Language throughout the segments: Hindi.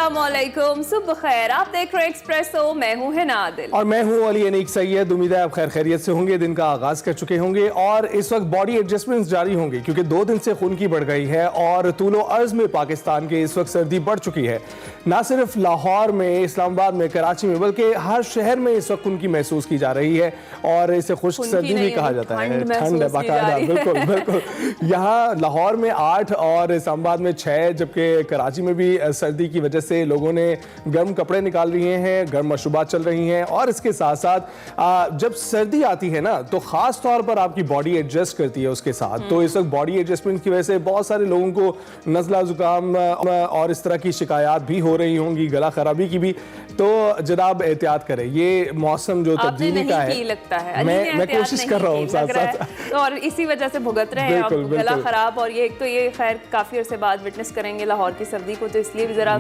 अस्सलामुअलैकुम, सुबह खैर। आप देख रहे हैं एक्सप्रेसो, मैं हूं हिना आदिल और मैं हूं अली अनीक सैयद। उम्मीद है आप खैर खैरियत से होंगे, दिन का आगाज कर चुके होंगे और इस वक्त बॉडी एडजस्टमेंट्स जारी होंगे क्योंकि 2 दिन से खून की बढ़ गई है और तूलो अर्ज में पाकिस्तान के इस वक्त सर्दी बढ़ चुकी है। ना सिर्फ लाहौर में, इस्लामाबाद में, कराची में, बल्कि हर शहर में इस वक्त खून की महसूस की जा रही है और इसे खुश्क सर्दी भी कहा जाता है। ठंड है बाकायदा, बिल्कुल बिल्कुल। यहाँ लाहौर में 8 और इस्लामाबाद में 6, जबकि कराची में भी सर्दी की वजह से लोगों ने गर्म कपड़े निकाल लिए हैं, गर्म मशरूबात चल रही हैं और इसके साथ साथ जब सर्दी आती है ना तो खास तौर पर आपकी बॉडी एडजस्ट करती है उसके साथ। तो इस वक्त बॉडी एडजस्टमेंट की वजह से बहुत सारे लोगों को नज़ला जुकाम और इस तरह की शिकायत भी हो रही होंगी, गला खराबी की भी। तो जनाब एहतियात करें, ये मौसम जो तब्दीली का है, लगता है मैं कोशिश कर रहा हूँ साथ साथ और इसी वजह से भुगत रहे हैं आप गला खराब। और ये खैर काफी अरसे बाद विटनेस करेंगे लाहौर की सर्दी को, तो इसलिए भी जरा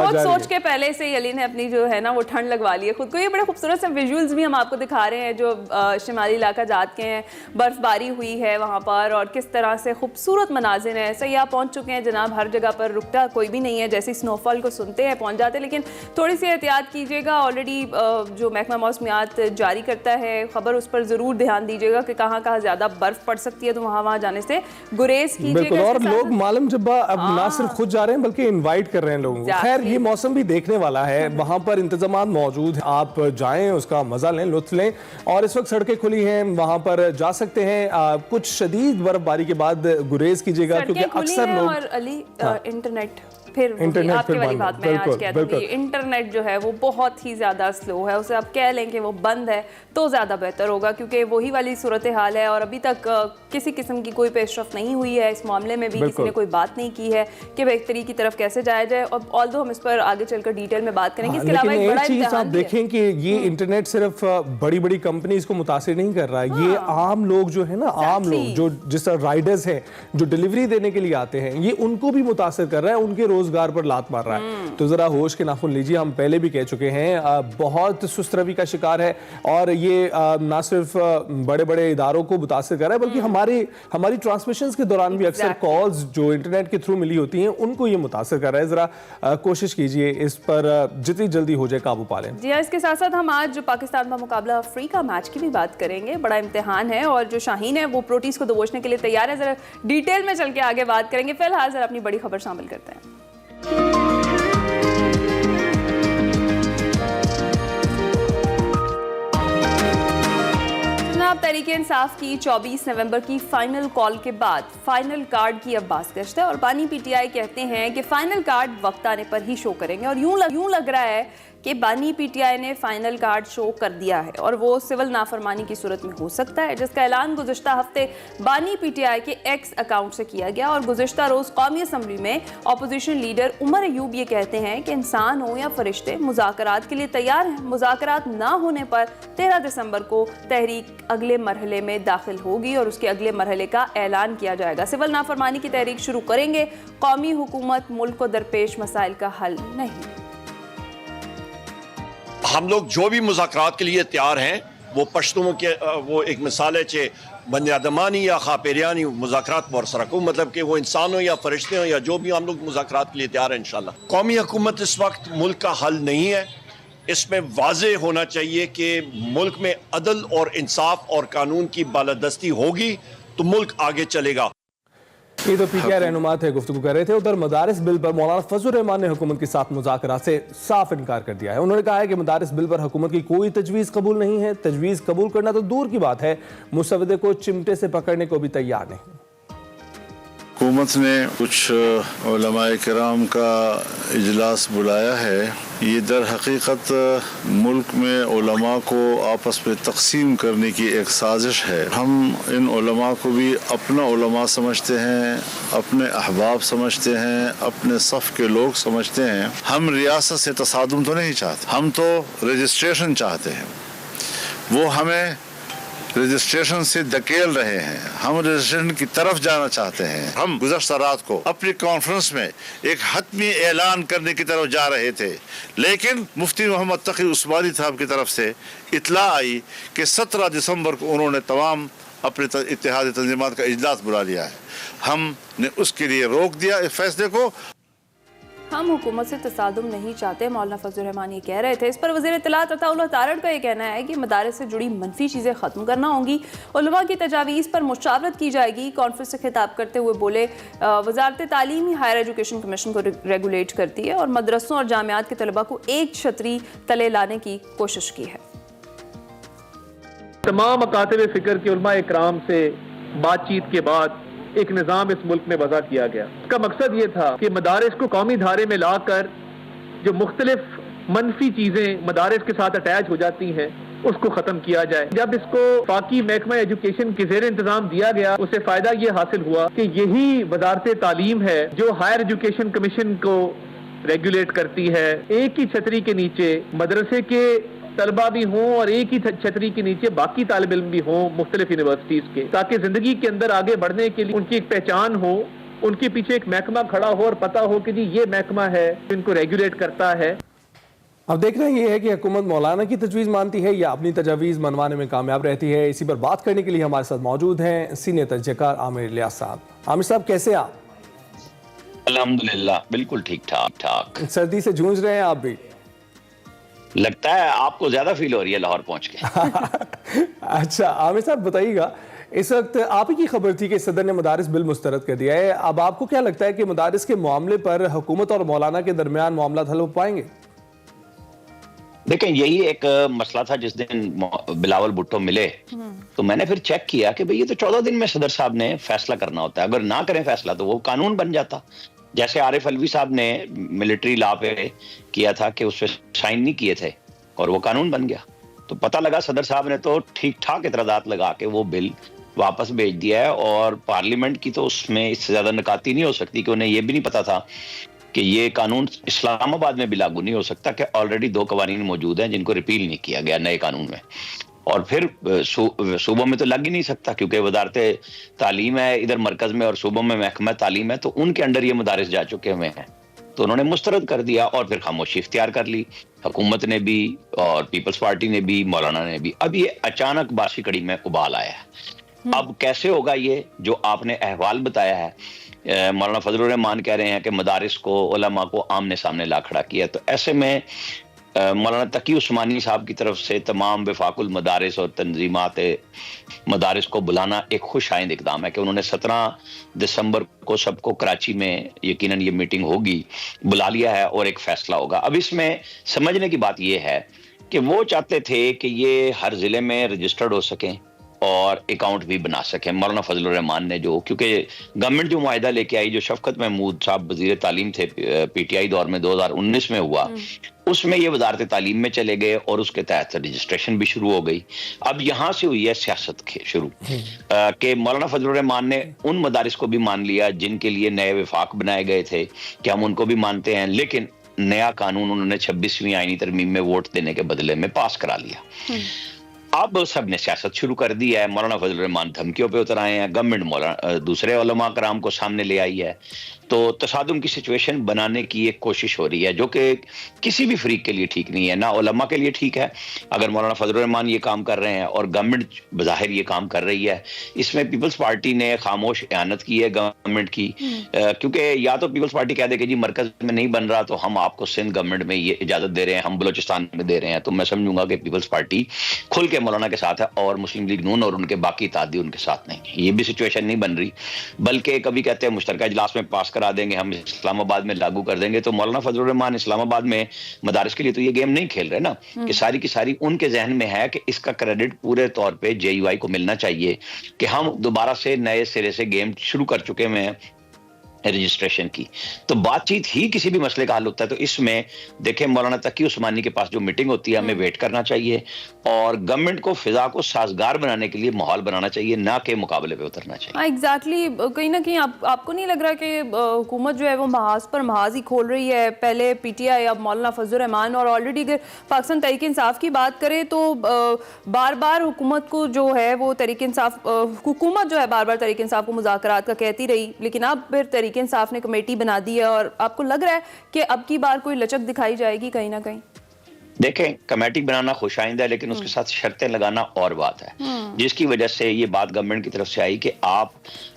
सोच के पहले से अली ने अपनी जो है ना वो ठंड लगवा ली है खुद को। ये बड़े खूबसूरत से विजुअल्स भी हम आपको दिखा रहे हैं जो शिमाली इलाका जात के हैं। बर्फबारी हुई है वहाँ पर और किस तरह से खूबसूरत मनाजिर हैं। सयाह पहुँच चुके हैं जनाब, हर जगह पर रुकता कोई भी नहीं है। जैसे स्नोफॉल को सुनते हैं पहुँच जाते हैं, लेकिन थोड़ी सी एहतियात कीजिएगा। ऑलरेडी जो महकमा मौसमियात जारी करता है खबर, उस पर ज़रूर ध्यान दीजिएगा कि कहाँ कहाँ ज़्यादा बर्फ़ पड़ सकती है, तो वहाँ जाने से गुरेज कीजिएगा। और लोग मालूम जब्बा अब ना सिर्फ खुद जा रहे हैं बल्कि इनवाइट कर रहे हैं लोगों को। खैर ये मौसम भी देखने वाला है, वहाँ पर इंतजाम मौजूद है, आप जाएं, उसका मजा लें, लुत्फ लें। और इस वक्त सड़कें खुली हैं, वहाँ पर जा सकते हैं। कुछ शदीद बर्फबारी के बाद गुरेज कीजिएगा क्योंकि अक्सर लोग इंटरनेट फिर आपकी वाली बात मैं आज कह दूंगी, इंटरनेट जो है वो बहुत ही ज़्यादा स्लो है। उसे आप कह लें कि वो बंद है तो ज़्यादा बेहतर होगा क्योंकि वही वाली सूरत हाल है और अभी तक किसी किस्म की कोई पेशरफ नहीं हुई है इस मामले में भी। किसी ने कोई बात नहीं की है कि बेहतरी की तरफ कैसे जाया जाए। और ऑल्दो हम इस पर आगे चलकर डिटेल में बात करेंगे। इसके अलावा एक बड़ा चीज़ आप देखें कि ये इंटरनेट सिर्फ बड़ी बड़ी कंपनीज को मुतासिर नहीं कर रहा है, ये आम लोग जो है ना, आम लोग जो जिस तरह राइडर्स हैं जो डिलीवरी देने के लिए आते हैं, ये उनको भी मुतासिर कर रहा है, उनके रोजगार पर लात मार रहा है। तो जरा होश के नाखून लीजिए। हम पहले भी कह चुके हैं बहुत सुस्त रवि का शिकार है और ये ना सिर्फ बड़े बड़े इदारों को मुतासिर कर रहा है बल्कि हमारी ट्रांसमिशंस के दौरान भी अक्सर कॉल्स जो इंटरनेट के थ्रू मिली होती हैं उनको ये मुतासिर कर रहा है। जरा कोशिश कीजिए इस पर जितनी जल्दी हो जाए काबू पा लें। जी हाँ, इसके साथ साथ हम आज जो पाकिस्तान का मुकाबला अफ्रीका मैच की भी बात करेंगे। बड़ा इम्तिहान है और जो शाहीन है वो प्रोटीज को दबोचने के लिए तैयार है। जरा डिटेल में चल के आगे बात करेंगे। फिलहाल जरा अपनी बड़ी खबर शामिल करते हैं। तहरीक इंसाफ की 24 नवंबर की फाइनल कॉल के बाद फाइनल कार्ड की अब बाज़गश्त है और बानी पीटीआई कहते हैं कि फाइनल कार्ड वक्त आने पर ही शो करेंगे। और यूं लग रहा है कि बानी पीटीआई ने फाइनल कार्ड शो कर दिया है और वो सिविल नाफरमानी की सूरत में हो सकता है, जिसका ऐलान गुज़िश्ता हफ्ते बानी पीटीआई के एक्स अकाउंट से किया गया। और गुज़िश्ता रोज़ कौमी असम्बली में अपोजिशन लीडर उमर अयूब ये कहते हैं कि इंसान हो या फरिश्ते मुज़ाकरात के लिए तैयार हैं। मुज़ाकरात ना होने पर 13 दिसंबर को तहरीक अगले मरहले में दाखिल होगी और उसके अगले मरहले का ऐलान किया जाएगा। सिविल नाफरमानी की तहरीक शुरू करेंगे। कौमी हुकूमत मुल्क को दरपेश मसाइल का हल नहीं। हम लोग जो भी मुज़ाकरात के लिए तैयार हैं वो पश्तुओं के वो एक मिसाल है चे बनियादमानी या खापेरियानी मुज़ाकरात बरसरकू, मतलब कि वो इंसान हो या फरिश्ते हो या जो भी, हम लोग मुज़ाकरात के लिए तैयार हैं इंशाल्लाह। कौमी हुकूमत इस वक्त मुल्क का हल नहीं है। इसमें वाज़े होना चाहिए कि मुल्क में अदल और इंसाफ और कानून की बालादस्ती होगी तो मुल्क आगे चलेगा। ये तो पीटीआई रहनुमा थे, गुफ्तगू कर रहे थे। उधर मदारिस बिल पर मौलाना फजल रहमान ने हुकूमत के साथ मुज़ाकरात से साफ इनकार कर दिया है। उन्होंने कहा है कि मदारिस बिल पर हुकूमत की कोई तजवीज़ कबूल नहीं है। तजवीज़ कबूल करना तो दूर की बात है, मुसवदे को चिमटे से पकड़ने को भी तैयार नहीं। हुकूमत ने कुछ उलमाए किराम का इजलास बुलाया है। ये दर हकीकत मुल्क में उलमा को आपस में तकसीम करने की एक साजिश है। हम इन उलमा को भी अपना उलमा समझते हैं, अपने अहबाब समझते हैं, अपने सफ़ के लोग समझते हैं। हम रियासत से तसादुम तो नहीं चाहते, हम तो रजिस्ट्रेशन चाहते हैं। वो हमें रजिस्ट्रेशन से धकेल रहे हैं, हम रजिस्ट्रेशन की तरफ जाना चाहते हैं। हम गुज़श्ता रात को अपनी कॉन्फ्रेंस में एक हतमी ऐलान करने की तरफ जा रहे थे, लेकिन मुफ्ती मोहम्मद तकी उस्मानी साहब की तरफ से इत्ला आई कि 17 दिसंबर को उन्होंने तमाम अपने इत्तेहादी तंजीमात का इजलास बुला लिया है। हमने उसके लिए रोक दिया इस फैसले को। हम हुकूमत से तसादुम नहीं चाहते, मौलाना फजल रहमान ये कह रहे थे। इस पर वज़ीर इत्तलात अताउल्लाह तारड़ का ये कहना है कि मदारिस से जुड़ी मनफी चीज़ें ख़त्म करना होंगी, उलमा की तजावीज़ पर मुशावरत की जाएगी। कॉन्फ्रेंस से खिताब करते हुए बोले, वजारत तालीम ही हायर एजुकेशन कमीशन को रेगुलेट करती है और मदरसों और जामियात के तलबा को एक छतरी तले लाने की कोशिश की है। तमाम अकातिब फ़िक्र के उलमा इकराम से बातचीत के बाद एक निज़ाम इस मुल्क में वज़ा किया गया। इसका मकसद ये था कि मदारिस को कौमी धारे में लाकर जो मुख्तलिफ मनफी चीज़ें मदारिस के साथ अटैच हो जाती हैं उसको ख़त्म किया जाए। जब इसको फाकी महकमा एजुकेशन के ज़ेर इंतज़ाम दिया गया, उससे फ़ायदा ये हासिल हुआ कि यही वजारत तालीम है जो हायर एजुकेशन कमीशन को रेगुलेट करती है। एक ही छतरी के नीचे मदरसे के तलबा भी हों और एक ही छतरी के नीचे बाकी तालिब इल्म भी हों मुख्तलिफ यूनिवर्सिटीज़ के, ताकि ज़िंदगी के अंदर आगे बढ़ने के लिए उनकी एक पहचान हो, उनके पीछे एक महकमा खड़ा हो और पता हो कि जी ये महकमा है इनको रेगुलेट करता है। अब देखना ये है कि हुकूमत मौलाना की तजवीज़ मानती है या अपनी तजावीज़ मनवाने में कामयाब रहती है। इसी पर बात करने के लिए हमारे साथ मौजूद हैं सीनियर तजज़ियाकार आमिर इलियास साहब। आमिर साहब, कैसे आप? अल्हम्दुलिल्लाह, बिल्कुल ठीक ठाक। सर्दी से जूझ रहे हैं आप भी? लगता है आपको ज्यादा फील हो रही है लाहौर पहुंच के। अच्छा आमिर साहब, बताइएगा, इस वक्त आप ही की खबर थी कि सदर ने मदारिस बिल मुस्तरद कर दिया है। अब आपको क्या लगता है कि मदारिस के मामले पर हुकूमत और मौलाना के दरमियान मामला हल हो पाएंगे? देखें, यही एक मसला था जिस दिन बिलावल भुट्टो मिले तो मैंने फिर चेक किया कि भाई ये तो 14 दिन में सदर साहब ने फैसला करना होता है। अगर ना करें फैसला तो वो कानून बन जाता। जैसे आरिफ अलवी साहब ने मिलिट्री लॉ पे किया था कि उस पर साइन नहीं किए थे और वो कानून बन गया। तो पता लगा सदर साहब ने तो ठीक ठाक इतराज़ात लगा के वो बिल वापस भेज दिया है और पार्लियामेंट की तो उसमें इससे ज्यादा नकाती नहीं हो सकती कि उन्हें ये भी नहीं पता था कि ये कानून इस्लामाबाद में भी लागू नहीं हो सकता, कि ऑलरेडी 2 कवानीन मौजूद हैं जिनको रिपील नहीं किया गया नए कानून में। और फिर सूबों में तो लग ही नहीं सकता क्योंकि वजारत तालीम है इधर मरकज में और सूबों में महकमा तालीम है, तो उनके अंडर ये मदारिस जा चुके हुए हैं। तो उन्होंने मुस्तरद कर दिया और फिर खामोशी इख्तियार कर ली, हुकूमत ने भी और पीपल्स पार्टी ने भी, मौलाना ने भी। अब ये अचानक बासी कड़ी में उबाल आया है। अब कैसे होगा ये जो आपने अहवाल बताया है? मौलाना फजल रहमान कह रहे हैं कि मदारिस को, उलमा को आमने सामने ला खड़ा किया। तो ऐसे में मौलाना तकी उस्मानी साहब की तरफ से तमाम वफाकुल मदारिस और तंजीमात मदारिस को बुलाना एक खुश आइंद इकदाम है कि उन्होंने 17 दिसंबर को सबको कराची में यकीनन ये मीटिंग होगी बुला लिया है और एक फैसला होगा। अब इसमें समझने की बात यह है कि वो चाहते थे कि ये हर जिले में रजिस्टर्ड हो सकें और अकाउंट भी बना सके। मौलाना फजल रहमान ने जो, क्योंकि गवर्नमेंट जो मुआहिदा लेके आई, जो शफकत महमूद साहब वजीर तालीम थे पीटीआई दौर में 2019 में हुआ, उसमें ये वजारत तालीम में चले गए और उसके तहत रजिस्ट्रेशन भी शुरू हो गई। अब यहाँ से हुई है सियासत शुरू कि मौलाना फजल रहमान ने उन मदारिस को भी मान लिया जिनके लिए नए वफाक बनाए गए थे कि हम उनको भी मानते हैं, लेकिन नया कानून उन्होंने 26वीं आईनी तरमीम में वोट देने के बदले में पास करा लिया। अब सब ने सियासत शुरू कर दी है। मौलाना फजल रहमान धमकियों पे उतर आए हैं, गवर्नमेंट मौलाना दूसरे उलमा कराम को सामने ले आई है। तो तसादुम की सिचुएशन बनाने की एक कोशिश हो रही है जो कि किसी भी फरीक के लिए ठीक नहीं है, ना उलमा के लिए ठीक है अगर मौलाना फजल रहमान ये काम कर रहे हैं और गवर्नमेंट बज़ाहिर ये काम कर रही है। इसमें पीपल्स पार्टी ने खामोश इयानत की है गवर्नमेंट की, क्योंकि या तो पीपल्स पार्टी कह दे कि जी मरकज में नहीं बन रहा तो हम आपको सिंध गवर्नमेंट में ये इजाजत दे रहे हैं, हम बलोचिस्तान में दे रहे हैं, तो मैं समझूंगा कि पीपल्स पार्टी खुल के मौलाना के साथ है और मुस्लिम लीग नून और उनके बाकी इत्तेहादी उनके साथ नहीं है। ये भी सिचुएशन नहीं बन रही, बल्कि कभी कहते हैं मुश्तरका इजलास में पास करा देंगे, हम इस्लामाबाद में लागू कर देंगे। तो मौलाना फजल रहमान इस्लामाबाद में मदारिस के लिए तो ये गेम नहीं खेल रहे ना, कि सारी की सारी उनके जहन में है कि इसका क्रेडिट पूरे तौर पे जेयूआई को मिलना चाहिए कि हम दोबारा से नए सिरे से गेम शुरू कर चुके हैं रजिस्ट्रेशन की। तो बातचीत ही किसी भी मसले का हल होता है। तो इसमें देखें, मौलाना तकी उस्मानी के पास जो मीटिंग होती है हमें वेट करना चाहिए और गवर्नमेंट को फिजा को साजगार बनाने के लिए माहौल बनाना चाहिए, ना कि मुकाबले पे उतरना चाहिए। एग्जैक्टली कहीं ना कहीं आपको नहीं लग रहा कि हुकूमत जो है वो महाज पर महाज ही खोल रही है? पहले पीटीआई, अब मौलाना फजल रहमान, और ऑलरेडी अगर पाकिस्तान तहरीक इंसाफ की बात करें तो बार बार हुकूमत को जो है वो तहरीक इंसाफ, हुकूमत जो है बार बार तहरीक इंसाफ को मुज़ाकरात का कहती रही, लेकिन अब फिर तहरीक इंसाफ ने कमेटी बना दी है और आपको लग रहा है कि अब की बार कोई लचक दिखाई जाएगी कहीं ना कहीं? देखें, कमेटी बनाना खुशाइंदा है, लेकिन उसके साथ शर्तें लगाना और बात है, जिसकी वजह से ये बात गवर्नमेंट की तरफ से आई कि आप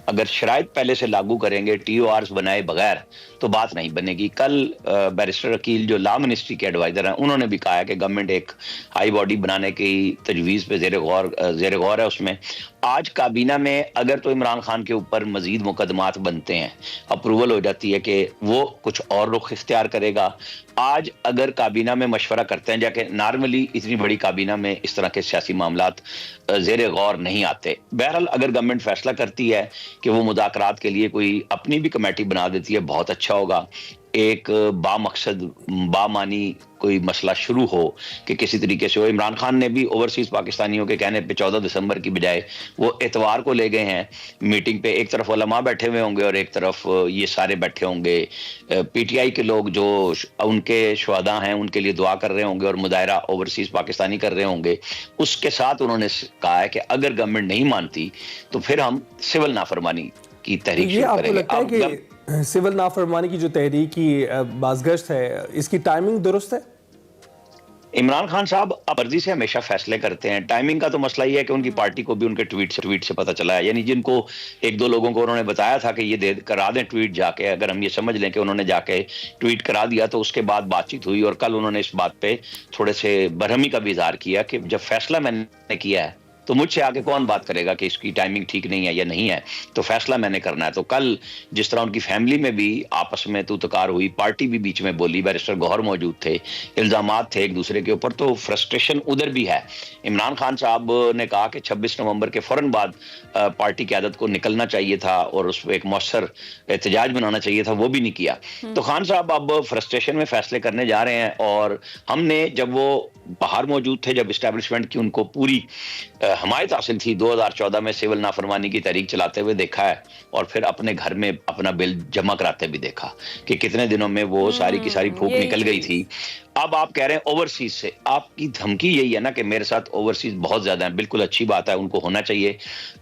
अगर शराइत पहले से लागू करेंगे, TORs बनाए बगैर, तो बात नहीं बनेगी। कल बैरिस्टर अकील जो लॉ मिनिस्ट्री के एडवाइजर हैं, उन्होंने भी कहा है कि गवर्नमेंट एक हाई बॉडी बनाने की तजवीज़ पे जेर गौर है। उसमें आज काबीना में अगर तो इमरान खान के ऊपर मजीद मुकदमात बनते हैं, अप्रूवल हो जाती है कि वो कुछ और रुख इख्तियार करेगा। आज अगर काबीना में मशवरा करते हैं, जाके नॉर्मली इतनी बड़ी काबीना में इस तरह के सियासी मामलात जेर गौर नहीं आते। बहरहाल अगर गवर्नमेंट फैसला करती है कि वो मुज़ाकरात के लिए कोई अपनी भी कमेटी बना देती है, बहुत अच्छा होगा। एक बामकसद बामानी कोई मसला शुरू हो कि किसी तरीके से हो। इमरान खान ने भी ओवरसीज पाकिस्तानियों के कहने पे 14 दिसंबर की बजाय वो इतवार को ले गए हैं मीटिंग पे। एक तरफ उलमा बैठे हुए होंगे और एक तरफ ये सारे बैठे होंगे। PTI के लोग जो उनके शुहदा हैं उनके लिए दुआ कर रहे होंगे और मुदायरा ओवरसीज पाकिस्तानी कर रहे होंगे। उसके साथ उन्होंने कहा है कि अगर गवर्नमेंट नहीं मानती तो फिर हम सिविल नाफरमानी की तहरीक शुरू करेंगे। सिविल नाफरमानी की जो तहरीक की बाज़गश्त है, इसकी टाइमिंग दुरुस्त है? इमरान खान साहब मर्जी से हमेशा फैसले करते हैं। टाइमिंग का तो मसला ये है कि उनकी पार्टी को भी उनके ट्वीट से पता चला है। यानी जिनको एक दो लोगों को उन्होंने बताया था कि ये करा दें ट्वीट जाके, अगर हम ये समझ लें कि उन्होंने जाके ट्वीट करा दिया, तो उसके बाद बातचीत हुई और कल उन्होंने इस बात पे थोड़े से बरहमी का भी इजहार किया कि जब फैसला मैंने किया है तो मुझसे आगे कौन बात करेगा कि इसकी टाइमिंग ठीक नहीं है या नहीं है, तो फैसला मैंने करना है। तो कल जिस तरह उनकी फैमिली में भी आपस में तूतकार हुई, पार्टी भी बीच में बोली, बैरिस्टर गौहर मौजूद थे, इल्जामात थे एक दूसरे के ऊपर, तो फ्रस्ट्रेशन उधर भी है। इमरान खान साहब ने कहा कि 26 नवंबर के फौरन बाद पार्टी क़यादत को निकलना चाहिए था और उस पर एक मौसर एहतजाज बनाना चाहिए था, वो भी नहीं किया। तो खान साहब अब फ्रस्ट्रेशन में फैसले करने जा रहे हैं। और हमने जब वो बाहर मौजूद थे, जब इस्टेब्लिशमेंट की उनको पूरी हमायत हासिल थी, 2014 में सिविल नाफरमानी की तहरीक चलाते हुए देखा है और फिर अपने घर में अपना बिल जमा कराते भी देखा कि कितने दिनों में वो सारी की सारी फूक निकल गई थी। अब आप कह रहे हैं ओवरसीज से, आपकी धमकी यही है ना कि मेरे साथ ओवरसीज बहुत ज्यादा है। बिल्कुल अच्छी बात है, उनको होना चाहिए,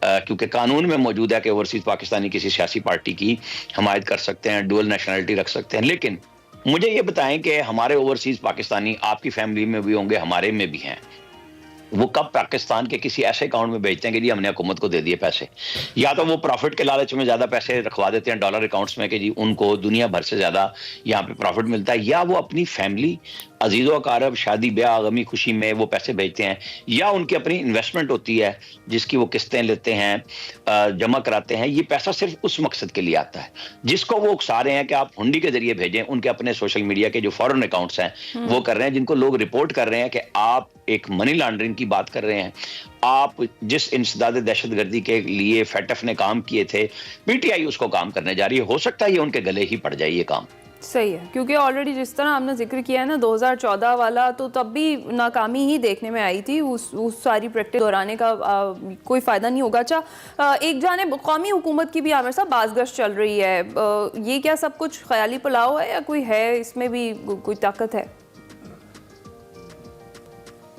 क्योंकि कानून में मौजूद है कि ओवरसीज पाकिस्तानी किसी सियासी पार्टी की हमायत कर सकते हैं, डुअल नेशनलिटी रख सकते हैं। लेकिन मुझे ये बताएं कि हमारे ओवरसीज पाकिस्तानी आपकी फैमिली में भी होंगे, हमारे में भी हैं, वो कब पाकिस्तान के किसी ऐसे अकाउंट में भेजते हैं कि जी हमने हुकूमत को दे दिए पैसे, या तो वो प्रॉफिट के लालच में ज्यादा पैसे रखवा देते हैं डॉलर अकाउंट्स में कि जी उनको दुनिया भर से ज्यादा यहाँ पे प्रॉफिट मिलता है, या वो अपनी फैमिली अजीज़ो अकारब शादी ब्याह गमी खुशी में वो पैसे भेजते हैं, या उनकी अपनी इन्वेस्टमेंट होती है जिसकी वो किस्तें लेते हैं, जमा कराते हैं। ये पैसा सिर्फ उस मकसद के लिए आता है जिसको वो उकसा रहे हैं कि आप हुंडी के जरिए भेजें। उनके अपने सोशल मीडिया के जो फॉरेन अकाउंट्स हैं वो कर रहे हैं, जिनको लोग रिपोर्ट कर रहे हैं कि आप एक मनी लॉन्ड्रिंग की बात कर रहे हैं। आप जिस इंसदाद दहशतगर्दी के लिए FATF ने काम किए थे, PTI उसको काम करने जा रही है। हो सकता है ये उनके गले ही पड़ जाए ये काम। सही है, क्योंकि ऑलरेडी जिस तरह आपने जिक्र किया है ना 2014 वाला, तो तब भी नाकामी ही देखने में आई थी। उस सारी प्रैक्टिस दोहराने का कोई फ़ायदा नहीं होगा। अच्छा, एक जानिब कौमी हुकूमत की भी आमिर साहब बाज़गश्त चल रही है, ये क्या सब कुछ ख्याली पुलाव है या कोई है इसमें भी कोई ताकत है?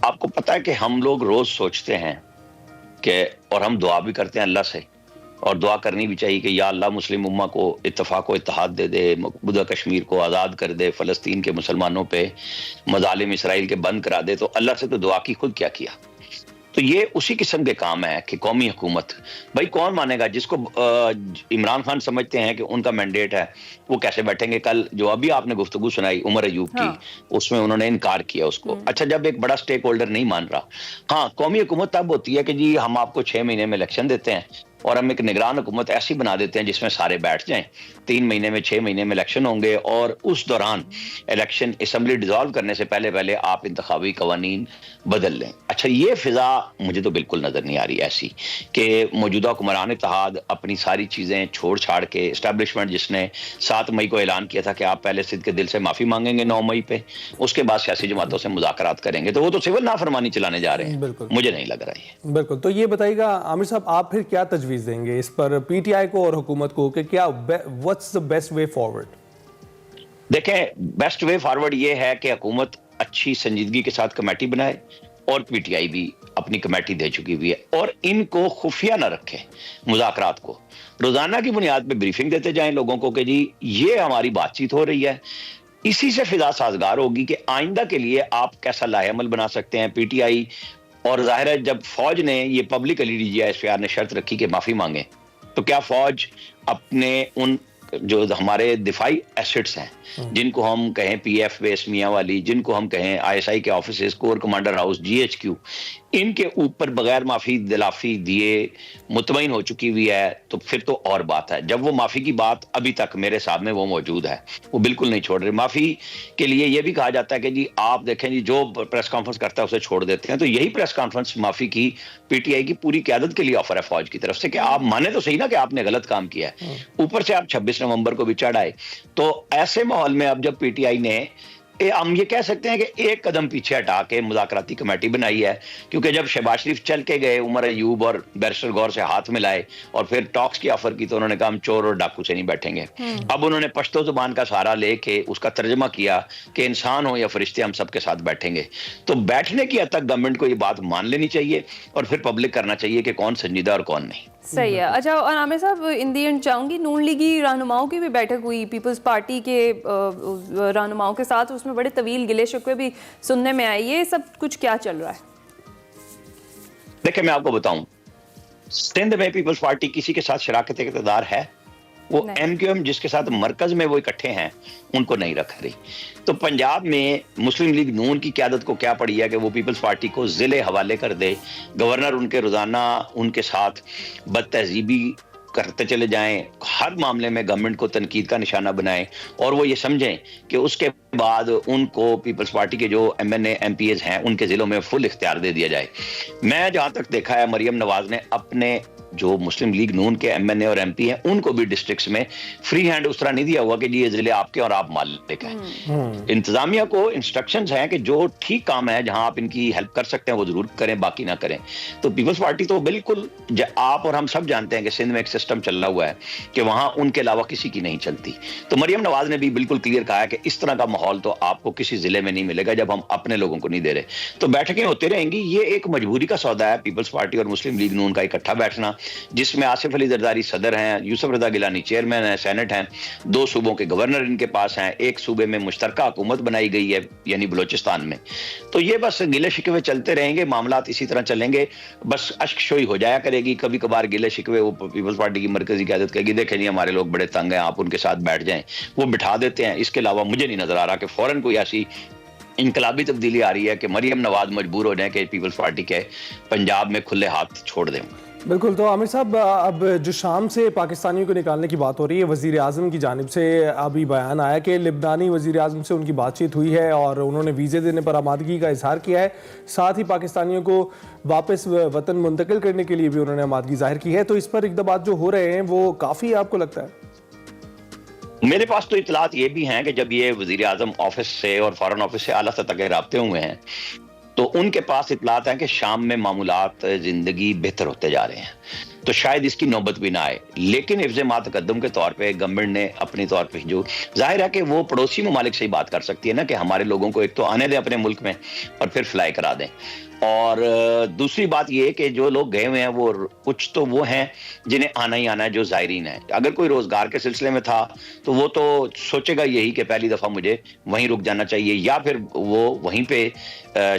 आपको पता है कि हम लोग रोज सोचते हैं कि, और हम दुआ भी करते हैं अल्लाह से, और दुआ करनी भी चाहिए कि या अल्लाह मुस्लिम उम्मा को इत्तफाक व इत्तेहाद दे दे, मकबूजा कश्मीर को आज़ाद कर दे, फ़लस्तीन के मुसलमानों पे मज़ालिम इसराइल के बंद करा दे। तो अल्लाह से तो दुआ की, खुद क्या किया। तो ये उसी किस्म के काम है कि कौमी हुकूमत, भाई कौन मानेगा? जिसको इमरान खान समझते हैं कि उनका मैंडेट है, वो कैसे बैठेंगे? कल जो अभी आपने गुफ्तगू सुनाई उमर अयूब की, उसमें उन्होंने इनकार किया उसको। अच्छा, जब एक बड़ा स्टेक होल्डर नहीं मान रहा, हाँ, कौमी हुकूमत तब होती है कि जी हम आपको 6 महीने में इलेक्शन देते हैं और हम एक निगरान हुकूमत ऐसी बना देते हैं जिसमें सारे बैठ जाएं, 3 महीने में 6 महीने में इलेक्शन होंगे और उस दौरान इलेक्शन असम्बली डिसॉल्व करने से पहले पहले आप इंतखाबी कवानीन बदल लें। अच्छा, ये फिजा मुझे तो बिल्कुल नजर नहीं आ रही ऐसी कि मौजूदा हुक्मरान इत्तेहाद अपनी सारी चीजें छोड़ छाड़ के, इस्टेब्लिशमेंट जिसने 7 मई को ऐलान किया था कि आप पहले सिद्ध के दिल से माफी मांगेंगे 9 मई पे, उसके बाद सियासी जमातों से मुज़ाकरात करेंगे, तो वो तो सिविल नाफरमानी चलाने जा रहे हैं। मुझे नहीं लग रहा है। बिल्कुल। तो ये बताइएगा आमिर साहब, आप फिर क्या तजवीज़ देंगे इस पर PTI को और हुकूमत को कि क्या what's the best way forward? देखें, बेस्ट वे फॉरवर्ड ये है कि हुकूमत अच्छी संजीदगी के साथ कमेटी बनाए, और PTI भी अपनी कमेटी दे चुकी हुई है, और इनको खुफिया ना रखे, मुज़ाकरात को रोजाना की बुनियाद पे ब्रीफिंग देते जाएं लोगों को कि जी ये हमारी बातचीत हो रही है, इसी से फिजा साजगार होगी कि आइंदा के लिए आप कैसा लाहेअमल बना सकते हैं पीटीआई। और जाहिर है जब फौज ने ये पब्लिकली DGI-SPR ने शर्त रखी कि माफी मांगे, तो क्या फौज अपने उन जो हमारे दिफाई एसेट्स हैं, जिनको हम कहें PF बेस मियां वाली, जिनको हम कहें ISI के offices, core commander house, GHQ, इनके ऊपर बगैर माफी दिलाफी दिए मुतमईन हो चुकी हुई है, तो फिर तो और बात है। जब वो माफी की बात अभी तक मेरे सामने वो मौजूद है, वो बिल्कुल नहीं छोड़ रहे। माफी के लिए ये भी कहा जाता है कि जी आप देखें जी जो प्रेस कॉन्फ्रेंस करता है उसे छोड़ देते हैं, तो यही प्रेस कॉन्फ्रेंस माफी की PTI की पूरी क़यादत के लिए ऑफर है फौज की तरफ से कि आप माने तो सही ना कि आपने गलत काम किया है, ऊपर से आप 26 नवंबर को भी चढ़ आए। तो ऐसे माहौल में अब जब PTI ने हम ये कह सकते हैं कि एक कदम पीछे हटा के मुज़ाकराती कमेटी बनाई है, क्योंकि जब शहबाज शरीफ चल के गए, उमर अयूब और बैरिस्टर गौर से हाथ मिलाए और फिर टॉक्स की ऑफर की, तो उन्होंने कहा हम चोर और डाकू से नहीं बैठेंगे। अब उन्होंने पश्तो जुबान का सहारा लेके उसका तर्जमा किया कि इंसान हो या फरिश्ते हम सबके साथ बैठेंगे। तो बैठने की हद तक गवर्नमेंट को ये बात मान लेनी चाहिए और फिर पब्लिक करना चाहिए कि कौन संजीदा और कौन नहीं। सही है। अच्छा, और आमिर साहब, इन दी एंड चाहूँगी, नून लीगी रहनुमाओं की भी बैठक हुई पीपल्स पार्टी के रहनुमाओं के साथ, उसमें बड़े तवील गिले शिकवे भी सुनने में आए। ये सब कुछ क्या चल रहा है? देखिए मैं आपको बताऊं, सिंध में पीपल्स पार्टी किसी के साथ शराकत इक़्तिदार है, वो MQM जिसके साथ मरकज में वो इकट्ठे हैं उनको नहीं रख रही। तो पंजाब में मुस्लिम लीग नून की क़यादत को क्या पड़ी है कि वो पीपल्स पार्टी को ज़िले हवाले कर दे, गवर्नर उनके रोजाना उनके साथ बदतहजीबी करते चले जाएं, हर मामले में गवर्नमेंट को तनकीद का निशाना बनाएं और वो ये समझें कि उसके बाद उनको पीपल्स पार्टी के जो MNA MPs हैं उनके जिलों में फुल इख्तियार दे दिया जाए। मैं जहां तक देखा है, मरियम नवाज ने अपने जो मुस्लिम लीग नून के MNA और MP हैं उनको भी डिस्ट्रिक्ट्स में फ्री हैंड उस तरह नहीं दिया हुआ कि जी ये जिले आपके और आप मालिक हैं। इंतजामिया को इंस्ट्रक्शंस हैं कि जो ठीक काम है, जहां आप इनकी हेल्प कर सकते हैं वो जरूर करें, बाकी ना करें। तो पीपल्स पार्टी तो बिल्कुल, आप और हम सब जानते हैं कि सिंध में एक सिस्टम चल रहा हुआ है कि वहां उनके अलावा किसी की नहीं चलती। तो मरियम नवाज ने भी बिल्कुल क्लियर कहा है कि इस तरह का माहौल तो आपको किसी जिले में नहीं मिलेगा जब हम अपने लोगों को नहीं दे रहे। तो बैठकें होती रहेंगी, ये एक मजबूरी का सौदा है पीपल्स पार्टी और मुस्लिम लीग नून का इकट्ठा बैठना, जिसमें आसिफ अली जरदारी सदर हैं, यूसुफ रजा गिलानी चेयरमैन हैं, सेनेट हैं, 2 सूबों के गवर्नर इनके पास हैं, एक सूबे में मुश्तरका हुकूमत बनाई गई है यानी बलोचिस्तान में। तो ये बस गिले शिकवे चलते रहेंगे, मामलात इसी तरह चलेंगे, बस अश्कशोई हो जाया करेगी। कभी कभार गिले शिकवे वो पीपल्स पार्टी की मरकजी क़यादत कहेगी देखें नहीं हमारे लोग बड़े तंग हैं, आप उनके साथ बैठ जाएं, वो बिठा देते हैं। इसके अलावा मुझे नहीं नजर आ रहा कि फौरन कोई ऐसी इनकलाबी तब्दीली आ रही है कि मरियम नवाज मजबूर हो जाए कि पीपल्स पार्टी के पंजाब में खुले हाथ छोड़ दें। बिल्कुल। तो आमिर साहब, अब जो शाम से पाकिस्तानियों को निकालने की बात हो रही है, वज़ीर आज़म की जानिब से अभी बयान आया कि लिबनानी वज़ीर आज़म से उनकी बातचीत हुई है और उन्होंने वीज़े देने पर आमादगी का इजहार किया है, साथ ही पाकिस्तानियों को वापस वतन मुंतकिल करने के लिए भी उन्होंने आमादगी जाहिर की है। तो इस पर इक़दामात जो हो रहे हैं वो काफ़ी आपको लगता है? मेरे पास तो इतलात ये भी हैं कि जब ये वज़ीर आज़म ऑफिस से और फॉरेन ऑफिस से आला सतह के राब्ते हुए हैं तो उनके पास इतलात है कि शाम में मामूलात ज़िंदगी बेहतर होते जा रहे हैं, तो शायद इसकी नौबत भी ना आए। लेकिन हिफ्ज़ मा तक़द्दुम के तौर पे गवर्नमेंट ने अपनी तौर पे जो जाहिर है कि वो पड़ोसी ममालिक से ही बात कर सकती है ना कि हमारे लोगों को एक तो आने दें अपने मुल्क में और फिर फ्लाई करा दें। और दूसरी बात ये कि जो लोग गए हुए हैं वो कुछ तो वो हैं जिन्हें आना ही आना है, जो ज़ायरीन है। अगर कोई रोज़गार के सिलसिले में था तो वो तो सोचेगा यही कि पहली दफ़ा मुझे वहीं रुक जाना चाहिए, या फिर वो वहीं पे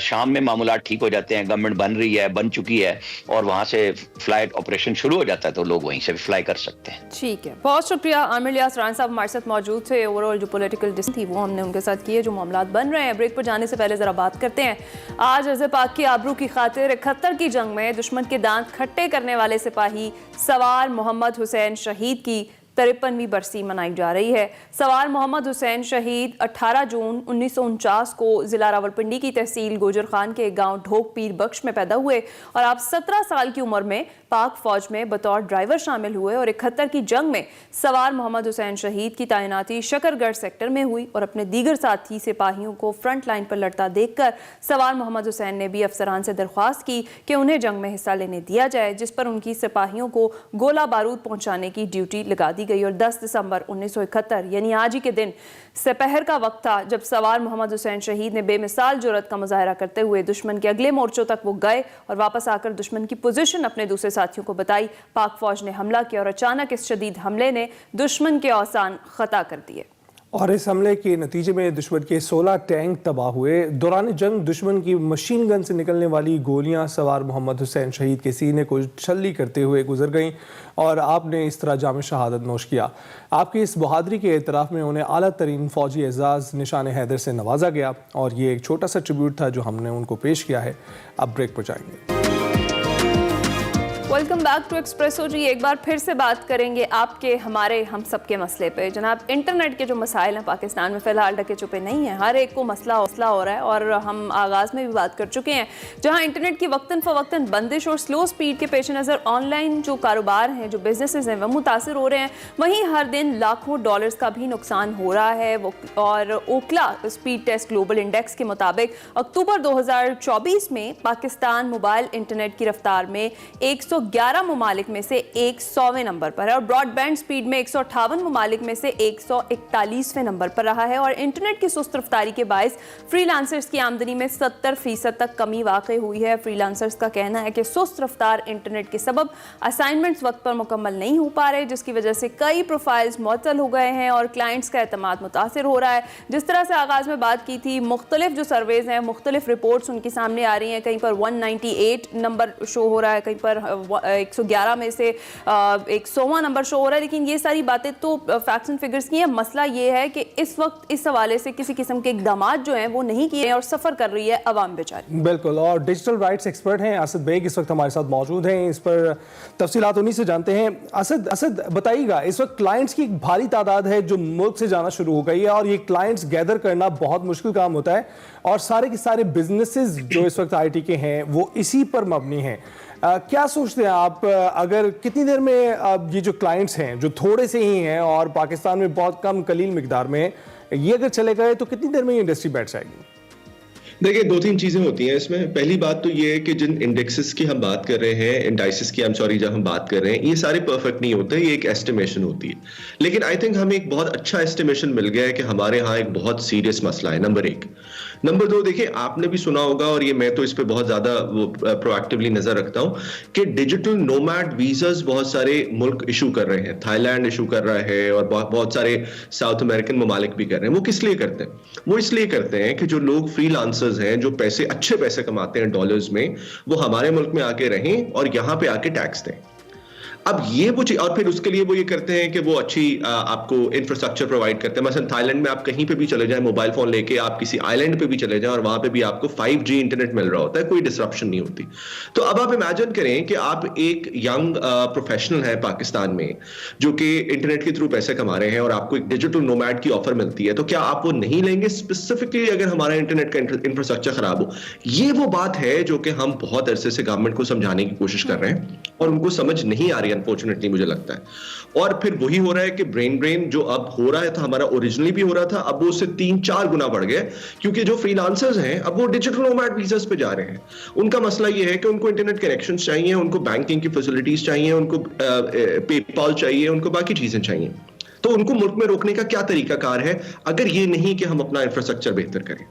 शाम में मामूलात ठीक हो जाते हैं, गवर्नमेंट बन रही है, बन चुकी है और वहाँ से फ्लाइट ऑपरेशन शुरू हो जाता है तो लोग वहीं से भी फ्लाई कर सकते हैं। ठीक है, बहुत शुक्रिया। आमिर लियास राना साहब हमारे साथ मौजूद थे। ओवरऑल जो पॉलिटिकल डिस्कशन थी वो हमने उनके साथ की है, जो मामलात बन रहे हैं। ब्रेक पर जाने से पहले ज़रा बात करते हैं। आज अज़हर पाक की आबरू की खातिर 71 की जंग में दुश्मन के दांत खट्टे करने वाले सिपाही सवार मोहम्मद हुसैन शहीद की 53वीं बरसी मनाई जा रही है। सवार मोहम्मद हुसैन शहीद 18 जून 1949 को जिला रावलपिंडी की तहसील गोजर खान के गांव ढोक पीर बख्श में पैदा हुए और आप 17 साल की उम्र में पाक फौज में बतौर ड्राइवर शामिल हुए और 71 की जंग में सवार मोहम्मद हुसैन शहीद की तैनाती शकरगढ़ सेक्टर में हुई और अपने दीगर साथी सिपाहियों को फ्रंट लाइन पर लड़ता देखकर सवार मोहम्मद हुसैन ने भी अफसरान से दरख्वास्त की कि उन्हें जंग में हिस्सा लेने दिया जाए, जिस पर उनकी सिपाहियों को गोला बारूद पहुंचाने की ड्यूटी लगा दी गई। और 10 दिसंबर 1971 यानी आज ही के दिन सपहर का वक्त था जब सवार मोहम्मद हुसैन शहीद ने बेमिसाल जुर्रत का मुजाहरा करते हुए दुश्मन के अगले मोर्चों तक वो गए और वापस आकर दुश्मन की पोजीशन अपने दूसरे साथियों को बताई। पाक फौज ने हमला किया और अचानक इस शदीद हमले ने दुश्मन के औसान खता कर दिए। और इस हमले के नतीजे में दुश्मन के 16 टैंक तबाह हुए। दौरान जंग दुश्मन की मशीन गन से निकलने वाली गोलियां सवार मोहम्मद हुसैन शहीद के सीने को छल्ली करते हुए गुजर गईं और आपने इस तरह जाम शहादत नोश किया। आपकी इस बहादुरी के एतराफ़ में उन्हें आला तरीन फ़ौजी एजाज़ निशान हैदर से नवाजा गया और ये एक छोटा सा ट्रिब्यूट था जो हमने उनको पेश किया है। अब ब्रेक पर जाएंगे। वेलकम बैक टू एक्सप्रेसो जी। एक बार फिर से बात करेंगे आपके हमारे हम सब के मसले पे। जनाब, इंटरनेट के जो मसाइल हैं पाकिस्तान में फ़िलहाल ढके छुपे नहीं हैं, हर एक को मसला हो रहा है और हम आगाज़ में भी बात कर चुके हैं। जहां इंटरनेट की वक्तन फ़वक्तन बंदिश और स्लो स्पीड के पेश नज़र ऑनलाइन जो कारोबार हैं, जो बिजनेसेस हैं, वह मुतासर हो रहे हैं। वहीं हर दिन लाखों डॉलर्स का भी नुकसान हो रहा है। और ओकला स्पीड टेस्ट ग्लोबल इंडेक्स के मुताबिक अक्टूबर 2024 में पाकिस्तान मोबाइल इंटरनेट की रफ्तार में 111 ममालिक में से 100वें नंबर पर है और ब्रॉडबैंड स्पीड में 158 ममालिक में से 141वें नंबर पर रहा है। और इंटरनेट की सुस्त रफ्तारी के बायस फ्रीलांसर्स की आमदनी में 70% तक कमी वाक़ई हुई है। फ्रीलांसर्स का कहना है कि सुस्त रफ्तार इंटरनेट के सबब असाइनमेंट्स वक्त पर मुकम्मल नहीं हो पा रहे, जिसकी वजह से कई प्रोफाइल्स मुअत्तल हो गए हैं और क्लाइंट्स का एतमाद मुतासिर हो रहा है। जिस तरह से आगाज़ में बात की थी, मुख्तलिफ जो सर्वेज हैं, मुख्तलिफ रिपोर्ट्स उनकी सामने आ रही हैं। कहीं पर 198 नंबर शो हो रहा है, कहीं पर 111 में से 100वां नंबर शो हो रहा है। लेकिन ये सारी बातें तो फैक्ट्स एंड फिगर्स की हैं। मसला ये है कि इस वक्त इस हवाले से किसी किस्म के इक़दाम जो हैं वो नहीं किए हैं और सफ़र कर रही है अवाम बेचारी। बिल्कुल, और डिजिटल राइट्स एक्सपर्ट हैं असद बेग इस वक्त हमारे साथ मौजूद हैं। इस पर तफसीलात उन्हीं से जानते हैं। असद बताइएगा, इस वक्त क्लाइंट्स की एक भारी तादाद है जो मुल्क से जाना शुरू हो गई है और ये क्लाइंट्स गैदर करना बहुत मुश्किल काम होता है और सारे के सारे बिजनेसेस जो इस वक्त IT के हैं वो इसी पर मबनी हैं। क्या सोचते हैं आप, अगर कितनी देर में ये जो क्लाइंट्स हैं जो थोड़े से ही हैं और पाकिस्तान में बहुत कम कलील मिकदार में, ये अगर चले गए तो कितनी देर में ये इंडस्ट्री बैठ जाएगी? देखिए, दो तीन चीजें होती हैं इसमें। पहली बात तो ये है कि जिन इंडेक्सेस की हम बात कर रहे हैं, इंडाइसिस की जब हम बात कर रहे हैं, ये सारे परफेक्ट नहीं होते, ये एक एस्टिमेशन होती है। लेकिन आई थिंक हमें एक बहुत अच्छा एस्टिमेशन मिल गया है कि हमारे यहाँ एक बहुत सीरियस मसला है, नंबर 1। नंबर 2, देखिए आपने भी सुना होगा और ये मैं तो इस पे बहुत ज्यादा प्रोएक्टिवली नजर रखता हूँ कि डिजिटल नोमैड वीजास बहुत सारे मुल्क इशू कर रहे हैं। थाईलैंड इशू कर रहा है और बहुत सारे साउथ अमेरिकन ममालिक भी कर रहे हैं। वो किस लिए करते हैं? वो इसलिए करते हैं कि जो लोग फ्रीलांसर्स हैं, जो अच्छे पैसे कमाते हैं डॉलर्स में, वो हमारे मुल्क में आके रहें और यहाँ पे आके टैक्स दें। अब ये वो चीज, और फिर उसके लिए वो ये करते हैं कि वो अच्छी आपको इंफ्रास्ट्रक्चर प्रोवाइड करते हैं। मसलन थाईलैंड में आप कहीं पे भी चले जाएं, मोबाइल फोन लेके आप किसी आइलैंड पे भी चले जाएं और वहां पे भी आपको 5G इंटरनेट मिल रहा होता है, कोई डिसरप्शन नहीं होती। तो अब आप इमेजिन करें कि आप एक यंग प्रोफेशनल है पाकिस्तान में जो कि इंटरनेट के थ्रू पैसे कमा रहे हैं और आपको एक डिजिटल नोमैड की ऑफर मिलती है, तो क्या आप वो नहीं लेंगे, स्पेसिफिकली अगर हमारा इंटरनेट का इंफ्रास्ट्रक्चर खराब हो? ये वो बात है जो कि हम बहुत अरसे से गवर्नमेंट को समझाने की कोशिश कर रहे हैं और उनको समझ नहीं आ रही, अनफॉर्चुनेटली मुझे लगता है। और फिर वही हो रहा है कि ब्रेन ड्रेन जो अब हो रहा है था, हमारा ओरिजिनली भी हो रहा था, अब वो उससे 3-4 गुना बढ़ गया क्योंकि जो फ्रीलांसर्स हैं अब वो डिजिटल नोमैड वीजास पे जा रहे हैं। उनका मसला ये है कि उनको इंटरनेट कनेक्शंस चाहिए, उनको बैंकिंग की फैसिलिटीज चाहिए, उनको पेपाल चाहिए, उनको बाकी चीजें चाहिए। तो उनको मुल्क में रोकने का क्या तरीकाकार है अगर ये नहीं कि हम अपना इंफ्रास्ट्रक्चर बेहतर करें?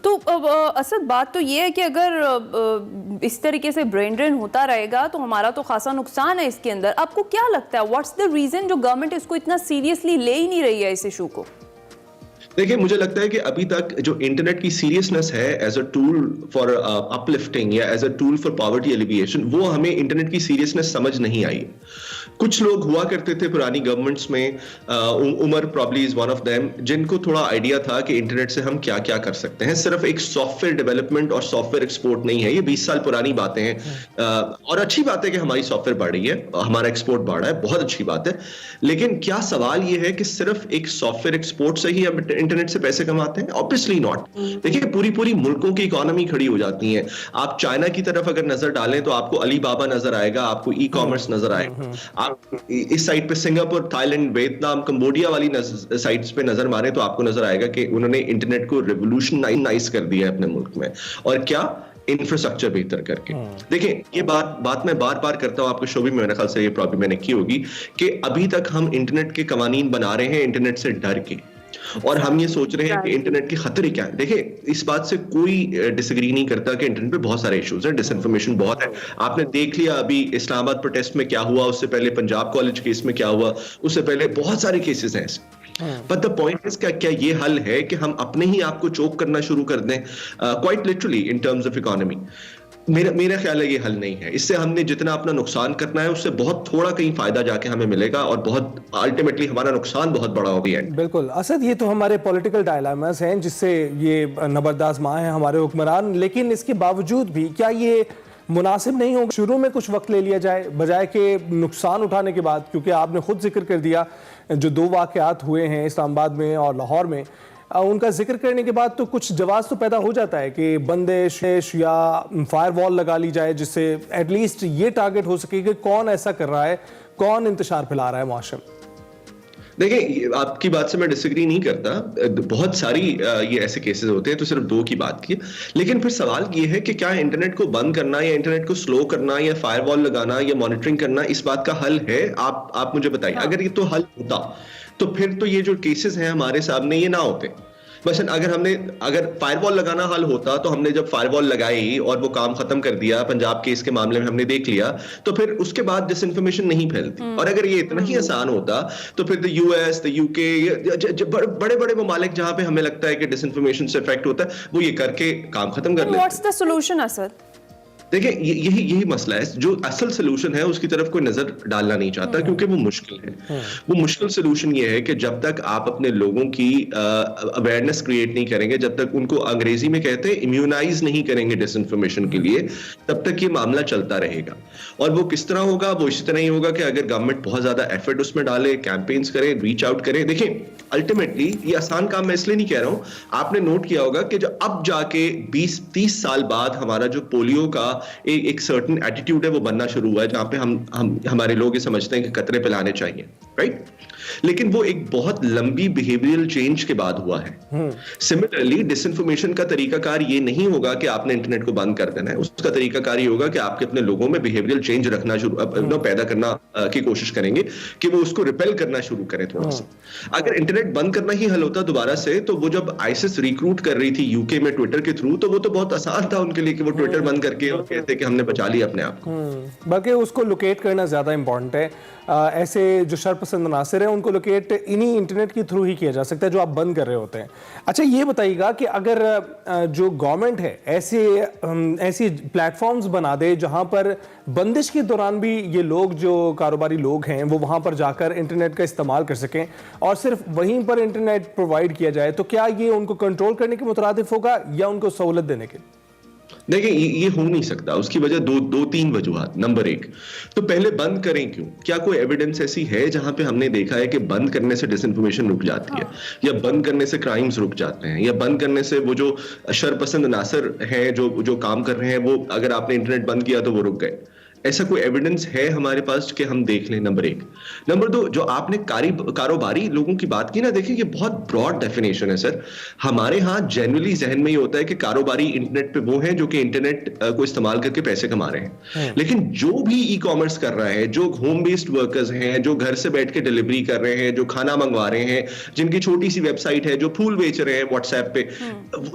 तो असद बात तो ये है कि अगर इस तरीके से ब्रेन ड्रेन होता रहेगा तो हमारा तो खासा नुकसान है इसके अंदर। आपको क्या लगता है, व्हाट्स द रीजन जो गवर्नमेंट इसको इतना सीरियसली ले ही नहीं रही है इस इशू को? देखिए, मुझे लगता है कि अभी तक जो इंटरनेट की सीरियसनेस है as a tool for uplifting या as a tool for poverty alleviation, वो हमें इंटरनेट की सीरियसनेस समझ नहीं आई। कुछ लोग हुआ करते थे पुरानी गवर्नमेंट्स में, Umar probably is one of them, जिनको थोड़ा आइडिया था कि इंटरनेट से हम क्या क्या कर सकते हैं। सिर्फ एक सॉफ्टवेयर डेवलपमेंट और सॉफ्टवेयर एक्सपोर्ट नहीं है, ये 20 साल पुरानी बातें हैं। और अच्छी बात है कि हमारी सॉफ्टवेयर बढ़ रही है, हमारा एक्सपोर्ट बढ़ रहा है, बहुत अच्छी बात है। लेकिन क्या सवाल ये है कि सिर्फ एक सॉफ्टवेयर एक्सपोर्ट से ही हम इंटरनेट से पैसे कमाते हैं? Obviously not. देखिए, पूरी मुल्कों की इकोनॉमी खड़ी हो जाती है। आप चाइना की तरफ अगर नजर डालें तो आपको अलीबाबा नजर आएगा, आपको ई कॉमर्स नजर आएगा। आप इस साइड पे सिंगापुर, थाईलैंड, वियतनाम, कंबोडिया वाली साइट्स पे नजर मारे तो आपको नजर आएगा कि उन्होंने इंटरनेट को रेवोल्यूशनाइज कर दिया है अपने मुल्क में। और क्या? इंफ्रास्ट्रक्चर बेहतर करके। देखिए, ये बात मैं बार बार करता हूं, आपके शो भी में मेरे ख्याल से ये प्रॉब्लम मैंने की होगी कि अभी तक हम इंटरनेट के कवानीन बना रहे हैं इंटरनेट से डर के, और हम ये सोच रहे हैं कि इंटरनेट के खतरे क्या है। देखिए, इस बात से कोई डिसएग्री नहीं करता कि इंटरनेट पे बहुत सारे इश्यूज हैं, डिसइंफॉर्मेशन बहुत है। आपने देख लिया अभी इस्लामाबाद प्रोटेस्ट में क्या हुआ, उससे पहले पंजाब कॉलेज केस में क्या हुआ, उससे पहले बहुत सारे केसेस हैं। बट द पॉइंट इज क्या ये हल है कि हम अपने ही आप को चोक करना शुरू कर दें, quite literally in terms of economy? मेरा ख्याल है ये हल नहीं है। इससे हमने जितना अपना नुकसान करना है उससे बहुत थोड़ा कहीं फायदा जाके हमें मिलेगा और बहुत अल्टीमेटली हमारा नुकसान बहुत बड़ा होगा। बिल्कुल असद, ये तो हमारे पॉलिटिकल डायलामास हैं जिससे ये नबरदाज मां हैं हमारे हुक्मरान, लेकिन इसके बावजूद भी क्या ये मुनासिब नहीं होगा शुरू में कुछ वक्त ले लिया जाए बजाय के नुकसान उठाने के बाद? क्योंकि आपने खुद जिक्र कर दिया जो 2 वाक़यात हुए हैं इस्लामाबाद में और लाहौर में, उनका जिक्र करने के बाद तो कुछ जवाब तो पैदा हो जाता है कि बंदिश या फायरवॉल लगा ली जाए जिससे एटलीस्ट ये टारगेट हो सके कि कौन ऐसा कर रहा है, कौन इंतशार फैला रहा है मुआशरे में। देखिए, आपकी बात से मैं डिसएग्री नहीं करता, बहुत सारी ये ऐसे केसेस होते हैं, तो सिर्फ 2 की बात की। लेकिन फिर सवाल ये है कि क्या इंटरनेट को बंद करना या इंटरनेट को स्लो करना या फायरवॉल लगाना या मॉनिटरिंग करना इस बात का हल है? आप मुझे बताइए। अगर ये तो हल होता तो फिर तो ये जो केसेस हैं हमारे सामने ये ना होते। मसलन अगर फायरवॉल लगाना हल होता तो हमने जब फायरवॉल लगाई और वो काम खत्म कर दिया, पंजाब केस के मामले में हमने देख लिया, तो फिर उसके बाद डिसइंफॉर्मेशन नहीं फैलती। और अगर ये इतना ही आसान होता तो फिर द यूएस, द यूके, बड़े बड़े ममालिक जहां पे हमें लगता है कि डिसइंफॉर्मेशन से इफेक्ट होता है, वो ये करके काम खत्म कर लेते हैं। What's the solution Asad? देखिए, यही मसला है। जो असल सोल्यूशन है उसकी तरफ कोई नजर डालना नहीं चाहता क्योंकि वो मुश्किल है। वो मुश्किल सोल्यूशन ये है कि जब तक आप अपने लोगों की अवेयरनेस क्रिएट नहीं करेंगे, जब तक उनको अंग्रेजी में कहते हैं इम्यूनाइज नहीं करेंगे डिसइंफॉर्मेशन के लिए, तब तक ये मामला चलता रहेगा। और वो किस तरह होगा? वो इसी तरह ही होगा कि अगर गवर्नमेंट बहुत ज्यादा एफर्ट उसमें डाले, कैंपेन्स करे, रीच आउट करे। देखिए, अल्टीमेटली ये आसान काम मैं इसलिए नहीं कह रहा हूं, आपने नोट किया होगा कि जो अब जाके 20-30 साल बाद हमारा जो पोलियो का एक सर्टेन एटीट्यूड है वो बनना शुरू हुआ है, जहां पे हम हमारे लोग ये समझते हैं कि कतरे पिलाने चाहिए, राइट? लेकिन वो एक बहुत लंबी बिहेवियरल चेंज के बाद हुआ है। सिमिलरली डिसइंफॉर्मेशन का तरीकाकार ये नहीं होगा कि आपने इंटरनेट को बंद कर देना है। उसका तरीकाकार ये होगा कि आपके अपने लोगों में बिहेवियरल चेंज रखना पैदा करना की कोशिश करेंगे कि वो उसको रिपेल करना शुरू करें थोड़ा सा। अगर इंटरनेट बंद करना ही हल होता दोबारा से, तो वो जब आईसिस रिक्रूट कर रही थी यूके में ट्विटर के थ्रू, तो वो तो बहुत आसान था उनके लिए कि वो ट्विटर बंद करके और कहते कि हमने बचा लिया अपने आप को। बल्कि उसको लोकेट करना ज्यादा इंपॉर्टेंट है। ऐसे जो शरपसंद अनासर हैं उनको लोकेट इन्हीं इंटरनेट के थ्रू ही किया जा सकता है जो आप बंद कर रहे होते हैं। अच्छा, ये बताइएगा कि अगर जो गवर्नमेंट है ऐसी प्लेटफॉर्म्स बना दे जहां पर बंदिश के दौरान भी ये लोग जो कारोबारी लोग हैं वो वहां पर जाकर इंटरनेट का इस्तेमाल कर सकें और सिर्फ वहीं पर इंटरनेट प्रोवाइड किया जाए, तो क्या ये उनको कंट्रोल करने के मुतरादिफ होगा या उनको सहूलत देने के? देखिए, ये हो नहीं सकता। उसकी वजह दो तीन वजूहात। नंबर 1, तो पहले बंद करें क्यों? क्या कोई एविडेंस ऐसी है जहां पे हमने देखा है कि बंद करने से डिसइंफॉर्मेशन रुक जाती है, या बंद करने से क्राइम्स रुक जाते हैं, या बंद करने से वो जो शरपसंद अनासर हैं जो काम कर रहे हैं, वो अगर आपने इंटरनेट बंद किया तो वो रुक गए? ऐसा कोई एविडेंस है हमारे पास कि हम देख लें? नंबर 1। नंबर 2, जो आपने कारोबारी लोगों की बात की ना, देखिए ये बहुत ब्रॉड डेफिनेशन है सर। हमारे यहाँ जनरली जहन में ये होता है कि कारोबारी इंटरनेट पे वो हैं जो कि इंटरनेट को इस्तेमाल करके पैसे कमा रहे हैं। लेकिन जो भी ई कॉमर्स कर रहा है, जो होम बेस्ड वर्कर्स हैं, जो घर से बैठ के डिलीवरी कर रहे हैं, जो खाना मंगवा रहे हैं, जिनकी छोटी सी वेबसाइट है, जो फूल बेच रहे हैं व्हाट्सएप पे,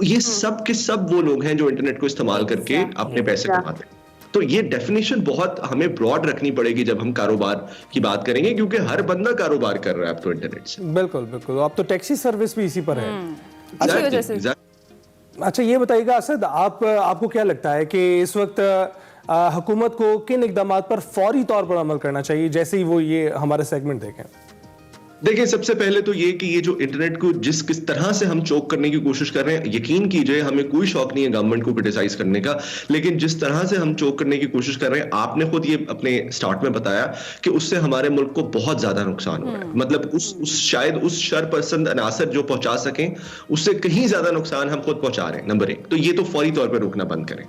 ये सब के सब वो लोग हैं जो इंटरनेट को इस्तेमाल करके अपने पैसे कमाते हैं। तो ये डेफिनेशन बहुत हमें ब्रॉड रखनी पड़ेगी जब हम कारोबार की बात करेंगे, क्योंकि हर बंदा कारोबार कर रहा है अब तो इंटरनेट से। बिल्कुल बिल्कुल। अब तो टैक्सी सर्विस भी इसी पर है। Exactly. अच्छा, ये बताइएगा असद, आपको क्या लगता है कि इस वक्त हुकूमत को किन इकदामात पर फौरी तौर पर अमल करना चाहिए जैसे ही वो ये हमारे सेगमेंट देखें? देखिए, सबसे पहले तो ये कि ये जो इंटरनेट को किस तरह से हम चोक करने की कोशिश कर रहे हैं, यकीन कीजिए हमें कोई शौक नहीं है गवर्नमेंट को क्रिटिसाइज करने का, लेकिन जिस तरह से हम चोक करने की कोशिश कर रहे हैं, आपने खुद ये अपने स्टार्ट में बताया कि उससे हमारे मुल्क को बहुत ज्यादा नुकसान हो रहा है। मतलब शायद उस शरपसंद अनासर जो पहुंचा सकें उससे कहीं ज्यादा नुकसान हम खुद पहुंचा रहे हैं। नंबर 1, तो ये तो फौरी तौर पर रोकना बंद करें।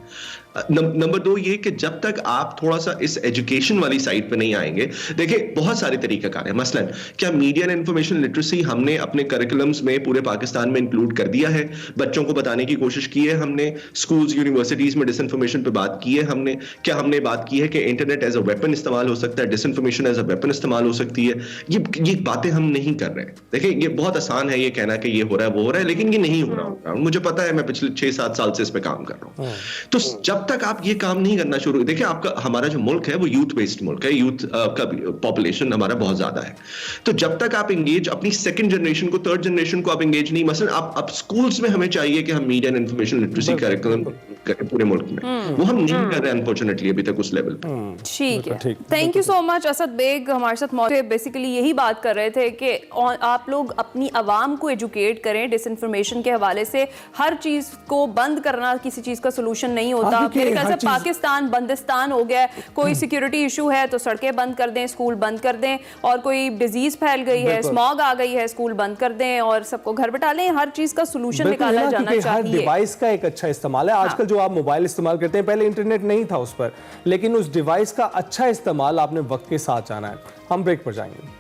नंबर 2 ये कि जब तक आप थोड़ा सा इस एजुकेशन वाली साइड पे नहीं आएंगे, देखिए बहुत सारे तरीकाकार है। मसलन क्या मीडिया एंड इंफॉर्मेशन लिटरेसी हमने अपने करिकुलम्स में पूरे पाकिस्तान में इंक्लूड कर दिया है? बच्चों को बताने की कोशिश की है हमने? स्कूल्स यूनिवर्सिटीज में डिसइंफॉर्मेशन पे बात की है हमने? क्या हमने बात की है कि इंटरनेट एज अ वेपन इस्तेमाल हो सकता है, डिसइंफॉर्मेशन एज अ वेपन इस्तेमाल हो सकती है? ये बातें हम नहीं कर रहे हैं। देखिए, ये बहुत आसान है ये कहना कि ये हो रहा है वो हो रहा है, लेकिन ये नहीं हो रहा होगा। मुझे पता है, मैं पिछले 6-7 साल से इस पे काम कर रहा हूं। तो जब जब तक आप ये काम नहीं करना शुरू, देखिए आपका हमारा जो मुल्क है वो यूथ बेस्ड मुल्क है, यूथ का पॉपुलेशन हमारा बहुत ज्यादा है, तो जब तक आप एंगेज अपनी सेकंड जनरेशन को, थर्ड जनरेशन को आप एंगेज नहीं, मसलन आप स्कूल्स में हमें चाहिए कि हम media and information literacy curriculum करें पूरे मुल्क में, वो हम नहीं कर रहे हैं अनफॉर्चुनेटली अभी तक उस लेवल पे। ठीक है, thank you so much. Asad Baig हमारे साथ मौजूद थे, बेसिकली यही बात कर रहे थे कि आप लोग अपनी आवाम को एजुकेट करें डिसइंफॉर्मेशन के हवाले से। हर चीज को बंद करना किसी चीज का सोल्यूशन नहीं होता। मेरे ख्याल से पाकिस्तान बंदिस्तान हो गया है, कोई सिक्योरिटी इशू है तो सड़कें बंद कर दें, स्कूल बंद कर दें, और कोई डिजीज फैल गई है, स्मॉग आ गई है, स्कूल बंद कर दें और सबको घर बैठा लें। हर चीज का सोल्यूशन निकाला जाना चाहिए। हर डिवाइस का एक अच्छा इस्तेमाल है। आजकल जो आप मोबाइल इस्तेमाल करते हैं, पहले इंटरनेट नहीं था उस पर, लेकिन उस डिवाइस का अच्छा इस्तेमाल आपने वक्त के साथ जाना है। हम ब्रेक पर जाएंगे।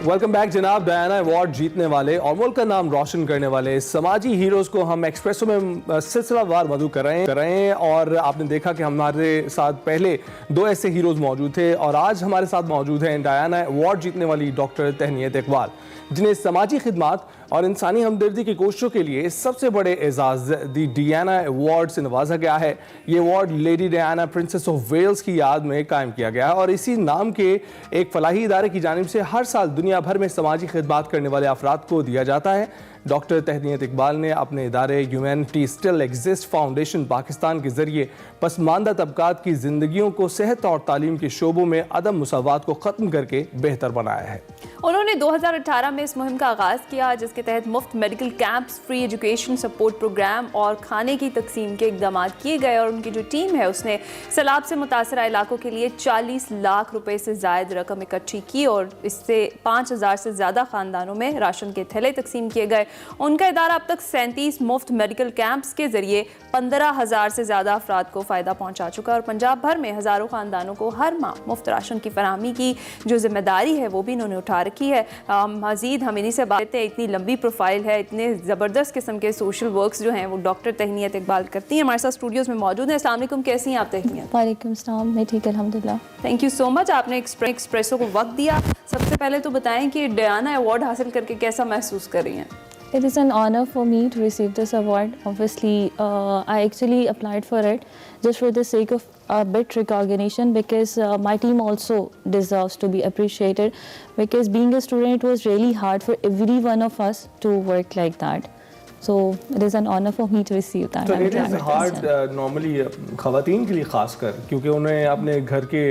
वेलकम बैक जनाब। डायना अवार्ड जीतने वाले और मुल्क का नाम रोशन करने वाले समाजी हीरोज को हम एक्सप्रेसो में सिलसिलावार मधु कर रहे हैं और आपने देखा कि हमारे साथ पहले दो ऐसे हीरोज मौजूद थे और आज हमारे साथ मौजूद हैं डायना अवार्ड जीतने वाली डॉक्टर तहनीत इकबाल, जिन्हें समाजी खिदमात और इंसानी हमदर्दी की कोशिशों के लिए सबसे बड़े एजाज़ दी डियाना अवार्ड से नवाजा गया है। ये award lady Diana princess of Wales की याद में कायम किया गया है और इसी नाम के एक फलाही इदारे की जानिब से हर साल दुनिया भर में समाजी खिदमात करने वाले अफराद को दिया जाता है। डॉक्टर तहनीत इकबाल ने अपने इदारे humanity still exist foundation Pakistan के जरिए पसमानदा तबकात की जिंदगियों को सेहत और तालीम के शोबों में अदम मुसावात को ख़त्म करके बेहतर बनाया है। उन्होंने 2018 में इस मुहिम का आगाज़ किया, जिसके तहत मुफ्त medical camps, free education support programme और खाने की तकसीम के इकदाम किए गए और उनकी जो टीम है उसने सैलाब से मुतासरा इलाकों के लिए 40 लाख रुपए से ज़ायद रकम इकट्ठी की और इससे 5000 से ज़्यादा ख़ानदानों में राशन के थैले तकसीम किए गए। उनका इदारा अब तक 37 मुफ्त मेडिकल कैंप्स के जरिए 15,000 से ज़्यादा अफराद को फ़ायदा पहुँचा चुका है और पंजाब भर में हज़ारों ख़ानदानों को हर माह मुफ्त राशन की फराहमी की जो जिम्मेदारी है वो भी इन्होंने उठा रखी है। मज़ीद हम इन्हीं से बात करते हैं। इतनी लंबी प्रोफाइल है, इतने ज़बरदस्त किस्म के सोशल वर्क्स जो हैं वो डॉक्टर तहनीत इकबाल करती हैं। हमारे साथ स्टूडियोज़ में मौजूद हैं। अस्सलाम वालेकुम, कैसी हैं आप तहनीत? वालेकुम सलाम, मैं ठीक अल्हम्दुलिल्लाह। थैंक यू सो मच, आपने एक्सप्रेसो को वक्त दिया। सबसे पहले तो बताएं कि डायना अवार्ड हासिल करके कैसा महसूस कर रही हैं? It is an honor for me to receive this award. Obviously, I actually applied for it just for the sake of a bit recognition because my team also deserves to be appreciated because being a student it was really hard for every one of us to work like that. So it is an honor for me to receive that. So it is hard normally ख़वातीन के लिए खासकर क्योंकि उन्हें अपने घर के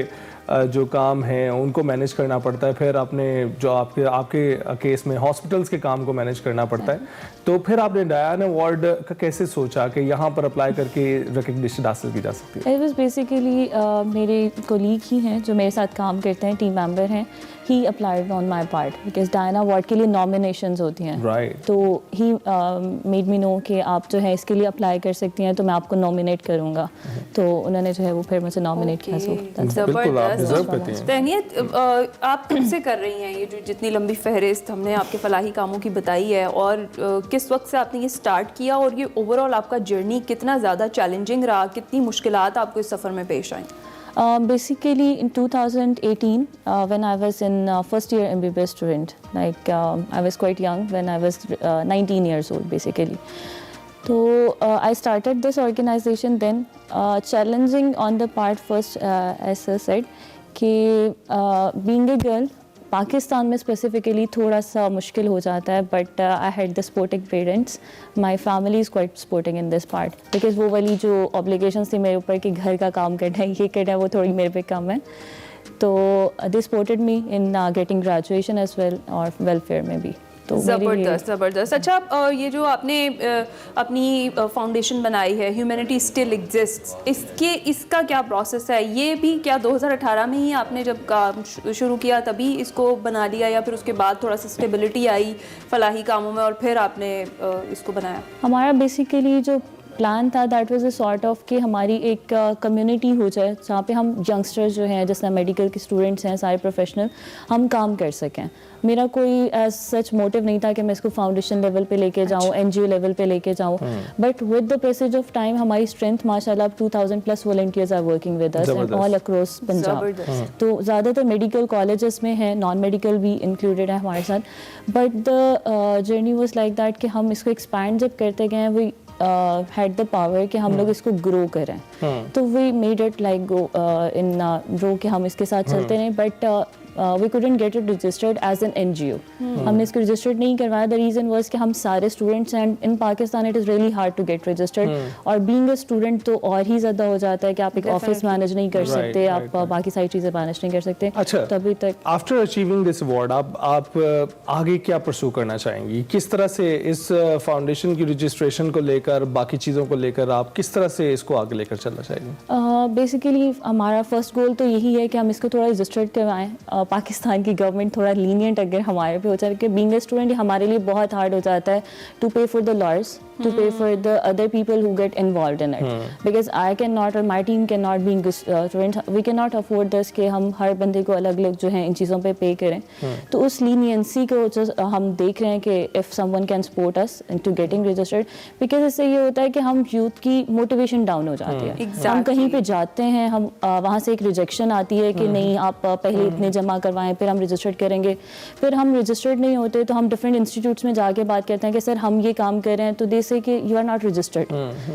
जो काम हैं उनको मैनेज करना पड़ता है, फिर अपने जो आपके केस में हॉस्पिटल्स के काम को मैनेज करना पड़ता है, तो फिर आपने डायना अवार्ड का कैसे सोचा कि यहाँ पर अप्लाई करके रिकग्निशन हासिल की जा सकती है? इट वाज बेसिकली मेरे कोलीग ही हैं जो मेरे साथ काम करते हैं, टीम मेंबर हैं, he applied on my part because Diana award के लिए नॉमिनेशंस होती हैं, राइट। तो ही मेड मी नो कि आप जो है इसके लिए अप्लाई कर सकती हैं तो मैं आपको नॉमिनेट करूँगा, तो उन्होंने जो है वो फिर मुझसे नॉमिनेट किया। तहनीत, आप कब से कर रही हैं ये जो जितनी लंबी फहरिस्त हमने आपके फलाही कामों की बताई है और किस वक्त से आपने ये स्टार्ट किया और ये ओवरऑल आपका जर्नी कितना ज़्यादा चैलेंजिंग रहा, कितनी मुश्किलात आपको इस सफ़र में पेश आई? Basically in 2018 when I was in first year MBBS student, like I was quite young when I was 19 years old basically. So I started this organization then, challenging on the part first as I said कि being a girl पाकिस्तान में स्पेसिफिकली थोड़ा सा मुश्किल हो जाता है, but I had the supporting parents, my family is quite supporting in this part because वो वाली जो ऑब्लिगेशंस थी मेरे ऊपर कि घर का काम करना है, ये करना है, वो थोड़ी मेरे पे कम है, तो they supported me in getting graduation as well और वेलफेयर में भी। तो ज़बरदस्त। अच्छा, ये जो आपने अपनी फाउंडेशन बनाई है ह्यूमैनिटी स्टिल एग्जिस्ट, इसका क्या प्रोसेस है? ये भी क्या 2018 में ही आपने जब काम शुरू किया तभी इसको बना लिया या फिर उसके बाद थोड़ा सा स्टेबिलिटी आई फलाही कामों में और फिर आपने इसको बनाया? हमारा बेसिकली जो प्लान था that was a sort of कि हमारी एक कम्युनिटी हो जाए जहाँ पे हम यंगस्टर्स जो हैं, जैसे मेडिकल के स्टूडेंट्स हैं, सारे प्रोफेशनल, हम काम कर सकें। मेरा कोई एज सच मोटिव नहीं था कि मैं इसको फाउंडेशन लेवल पे लेके जाऊँ, एनजीओ लेवल पे लेके जाऊँ, but with the passage of time हमारी स्ट्रेंथ माशाल्लाह 2000 plus volunteers are working with us and all across Punjab. तो ज़्यादातर मेडिकल कॉलेजेस में है, नॉन मेडिकल भी इंक्लूडेड है हमारे साथ, but the journey was like that कि हम इसको एक्सपैंड जब करते गए वी हैड द पावर कि हम लोग इसको ग्रो करें। तो we made it like go in grow कि हम इसके साथ चलते रहें, but we couldn't get it registered as an NGO. हमने इसको रजिस्टर्ड नहीं करवाया। द रीज़न वाज कि हम सारे students and in Pakistan it is really hard to get registered, और बीइंग अ स्टूडेंट तो और ही ज़्यादा हो जाता है कि आप एक ऑफिस मैनेज नहीं कर सकते, आप बाकी सारी चीज़ें मैनेज नहीं कर सकते। अच्छा, तो अभी तक आफ्टर अचीविंग दिस अवार्ड आप आगे क्या परस्यू करना चाहेंगी? किस तरह से इस फाउंडेशन की रजिस्ट्रेशन को लेकर, बाकी चीज़ों को लेकर आप किस तरह से इसको आगे लेकर चलना चाहेंगी? बेसिकली हमारा फर्स्ट गोल तो यही है कि हम इसको थोड़ा रजिस्टर्ड करवाएं। पाकिस्तान की गवर्नमेंट थोड़ा लीनियंट अगर हमारे पे हो जाए, कि बीइंग अ स्टूडेंट हमारे लिए बहुत हार्ड हो जाता है टू पे for the lawyers, to pay for the other people who get involved in it, because I cannot or my team cannot, being students, we cannot afford this कि हम हर बंदे को अलग अलग जो है इन चीज़ों पे पे करें। तो उस लीनियंसी को जो हम देख रहे हैं कि if someone can support us into getting registered, because इससे ये होता है कि हम यूथ की मोटिवेशन डाउन हो जाती है। हम कहीं पे जाते हैं, हम वहाँ से एक रिजेक्शन आती है कि नहीं आप पहले इतने जमा करवाएं फिर हम रजिस्टर्ड करेंगे, फिर हम रजिस्टर्ड नहीं होते तो हम डिफरेंट इंस्टीट्यूट्स में जाके बात करते हैं कि सर हम ये काम कर रहे हैं, तो दे से कि यू आर नॉट रजिस्टर्ड।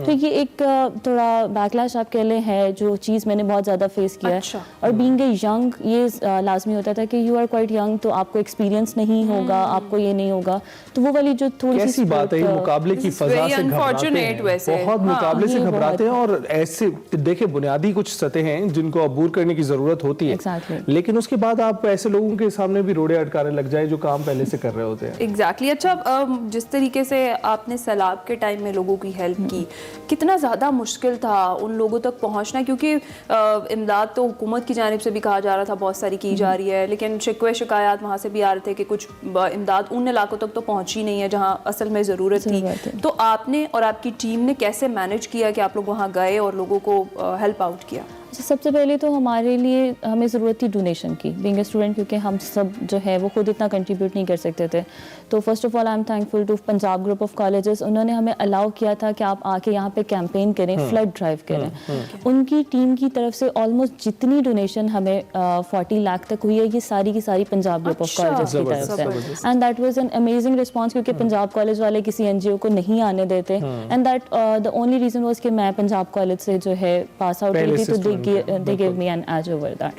तो ये एक थोड़ा बैकलैश आप कह लें है, जो चीज़ मैंने बहुत ज़्यादा फेस किया है। और बीइंग ए यंग ये लाजमी होता था कि यू आर क्वाइट यंग, तो आपको एक्सपीरियंस नहीं होगा, आपको ये नहीं होगा, तो वो वाली जो थोड़ी सी बात है, मुकाबले की फजा से घबराते हैं, बहुत मुकाबले से घबराते हैं, और ऐसे देखिए बुनियादी कुछ सतह हैं जिनको अबूर करने की जरूरत होती है, लेकिन उसके बाद आप ऐसे लोगों के सामने भी रोड़े अटकाने लग जाए जो काम पहले से कर रहे होते हैं। एग्जैक्टली। अच्छा, जिस तरीके से आपने सैलाब के टाइम में लोगों की हेल्प की, कितना ज़्यादा मुश्किल था उन लोगों तक पहुंचना, क्योंकि इमदाद तो हुकूमत की जानिब से भी कहा जा रहा था बहुत सारी की जा रही है, लेकिन शिकवे शिकायत वहाँ से भी आ रहे थे कि कुछ इमदाद उन इलाकों तक तो पहुँची नहीं है जहाँ असल में ज़रूरत थी। तो आपने और आपकी टीम ने कैसे मैनेज किया कि आप लोग वहाँ गए और लोगों को हेल्प आउट किया? सबसे पहले तो हमारे लिए हमें ज़रूरत थी डोनेशन की, बीइंग अ स्टूडेंट, क्योंकि हम सब जो है वो खुद इतना कंट्रीब्यूट नहीं कर सकते थे। तो first of all I am thankful to Punjab group of colleges, उन्होंने हमें अलाउ किया था कि आप आके यहाँ पे कैंपेन करें, फ्लड ड्राइव करें। उनकी टीम की तरफ से ऑलमोस्ट जितनी डोनेशन हमें 40 लाख तक हुई है, ये सारी की सारी पंजाब ग्रुप ऑफ कॉलेजेस की तरफ से, and that was an amazing response, क्योंकि पंजाब कॉलेज वाले किसी NGO को नहीं आने देते, and that the only reason was कि मैं पंजाब कॉलेज से जो है पास आउट हुई थी, तो they give me an edge over that.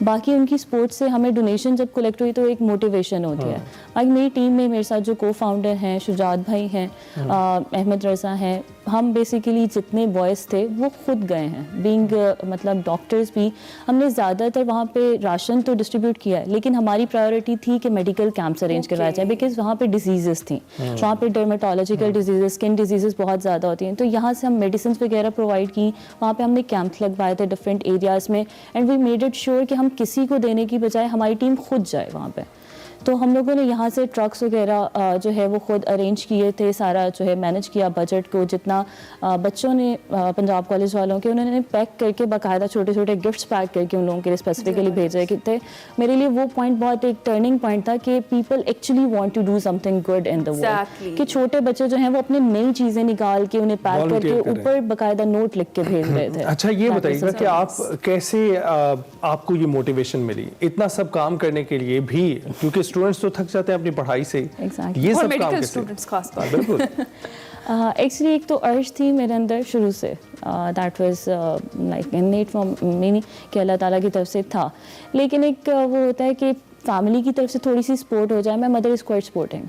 बाकी उनकी स्पोर्ट्स से हमें डोनेशन जब कलेक्ट हुई तो एक मोटिवेशन होती है। बाकी मेरी टीम में मेरे साथ जो को-फाउंडर हैं, शुजात भाई हैं, अहमद रज़ा हैं, हम बेसिकली जितने बॉयज़ थे वो खुद गए हैं, बीइंग मतलब डॉक्टर्स भी। हमने ज़्यादातर वहाँ पे राशन तो डिस्ट्रीब्यूट किया है, लेकिन हमारी प्रायोरिटी थी कि मेडिकल कैंप्स अरेंज करवाए जाए, बिकॉज वहाँ पे डिजीज़ थी, वहाँ पे डर्मेटोलॉजिकल डिजीज़, स्किन डिजीज़ बहुत ज़्यादा होती हैं। तो यहाँ से हम मेडिसिन वगैरह प्रोवाइड की, वहाँ पे हमने कैंप्स लगवाए थे डिफरेंट एरियाज़ में, and we made it sure कि हम किसी को देने की बजाय हमारी टीम खुद जाए वहाँ पे। तो हम लोगों ने यहाँ से ट्रक्स वगैरह जो है वो खुद अरेंज किए थे, सारा जो है मैनेज किया बजट को, जितना बच्चों ने पंजाब कॉलेज वालों के उन्होंने पैक करके बाकायदा छोटे छोटे गिफ्ट्स पैक करके उन लोगों के लिए स्पेसिफिकली भेजे थे। मेरे लिए वो पॉइंट बहुत एक टर्निंग पॉइंट था कि people actually want to do something good in the world, कि छोटे बच्चे जो हैं वो अपनी नई चीज़ें निकाल के उन्हें पैक करके ऊपर बाकायदा नोट लिख के भेज रहे थे। अच्छा, ये बताइएगा कि आप कैसे आपको ये मोटिवेशन मिली इतना सब काम करने के लिए भी, क्योंकि स्टूडेंट्स तो थक जाते हैं अपनी पढ़ाई से, ये सब काम कैसे? स्टूडेंट्स खास तौर बिल्कुल। एक्चुअली एक तो अर्ज थी मेरे अंदर शुरू से, that was like innate from me, कि अल्लाह ताला की तरफ से था, लेकिन एक वो होता है कि फैमिली की तरफ से थोड़ी सी सपोर्ट हो जाए। मैं mother is quite supporting,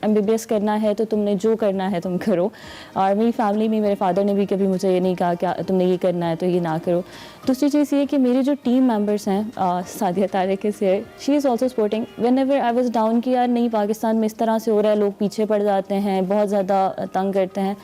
MBBS करना है तो तुमने जो करना है तुम करो, और मेरी फैमिली में मेरे फादर ने भी कभी मुझे ये नहीं कहा कि तुमने ये करना है तो ये ना करो। दूसरी चीज़ ये कि मेरे जो टीम मेंबर्स हैं, सादिया तारिक से, she is also supporting when ever I was down कि यार नहीं पाकिस्तान में इस तरह से हो रहा है, लोग पीछे पड़ जाते हैं, बहुत ज़्यादा तंग करते हैं।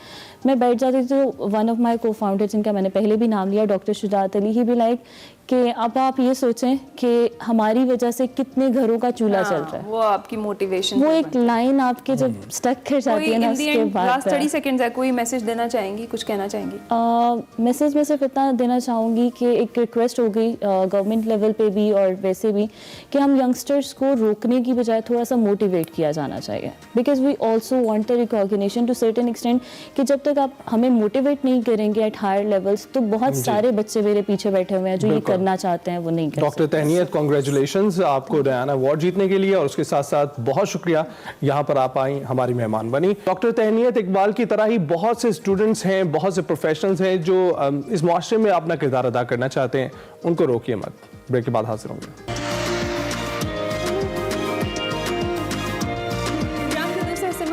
मैं बैठ जाती थी तो वन ऑफ माई को-फाउंडर, जिनका मैंने पहले भी नाम लिया, डॉक्टर शुजात अली, ही भी लाइक कि अब आप ये सोचें कि हमारी वजह से कितने घरों का चूल्हा चल रहा है। वो आपकी मोटिवेशन, वो एक लाइन आपके जब स्टक कर जाती है ना, उसके बाद लास्ट 30 सेकंड्स है, कोई मैसेज देना चाहेंगी, कुछ कहना चाहेंगी? मैसेज में सिर्फ इतना देना चाहूँगी कि एक रिक्वेस्ट हो गई गवर्नमेंट लेवल पे भी और वैसे भी कि हम यंगस्टर्स को रोकने की बजाय थोड़ा सा मोटिवेट किया जाना चाहिए, because we also want a recognition to certain extent कि जब तक आप हमें मोटिवेट नहीं करेंगे एट हायर लेवल्स तो बहुत सारे बच्चे मेरे पीछे बैठे हुए हैं जो ये करना चाहते हैं वो नहीं कर डॉक्टर तहनीत, कांग्रेचुलेशंस आपको रयाना अवार्ड जीतने के लिए, और उसके साथ साथ बहुत शुक्रिया यहाँ पर आप आई, हमारी मेहमान बनी। डॉक्टर तहनीत, इकबाल की तरह ही बहुत से स्टूडेंट्स हैं, बहुत से प्रोफेशनल्स हैं जो इस मुआशरे में अपना किरदार अदा करना चाहते हैं, उनको रोकिए मत। ब्रेक के बाद हाजिर होंगे।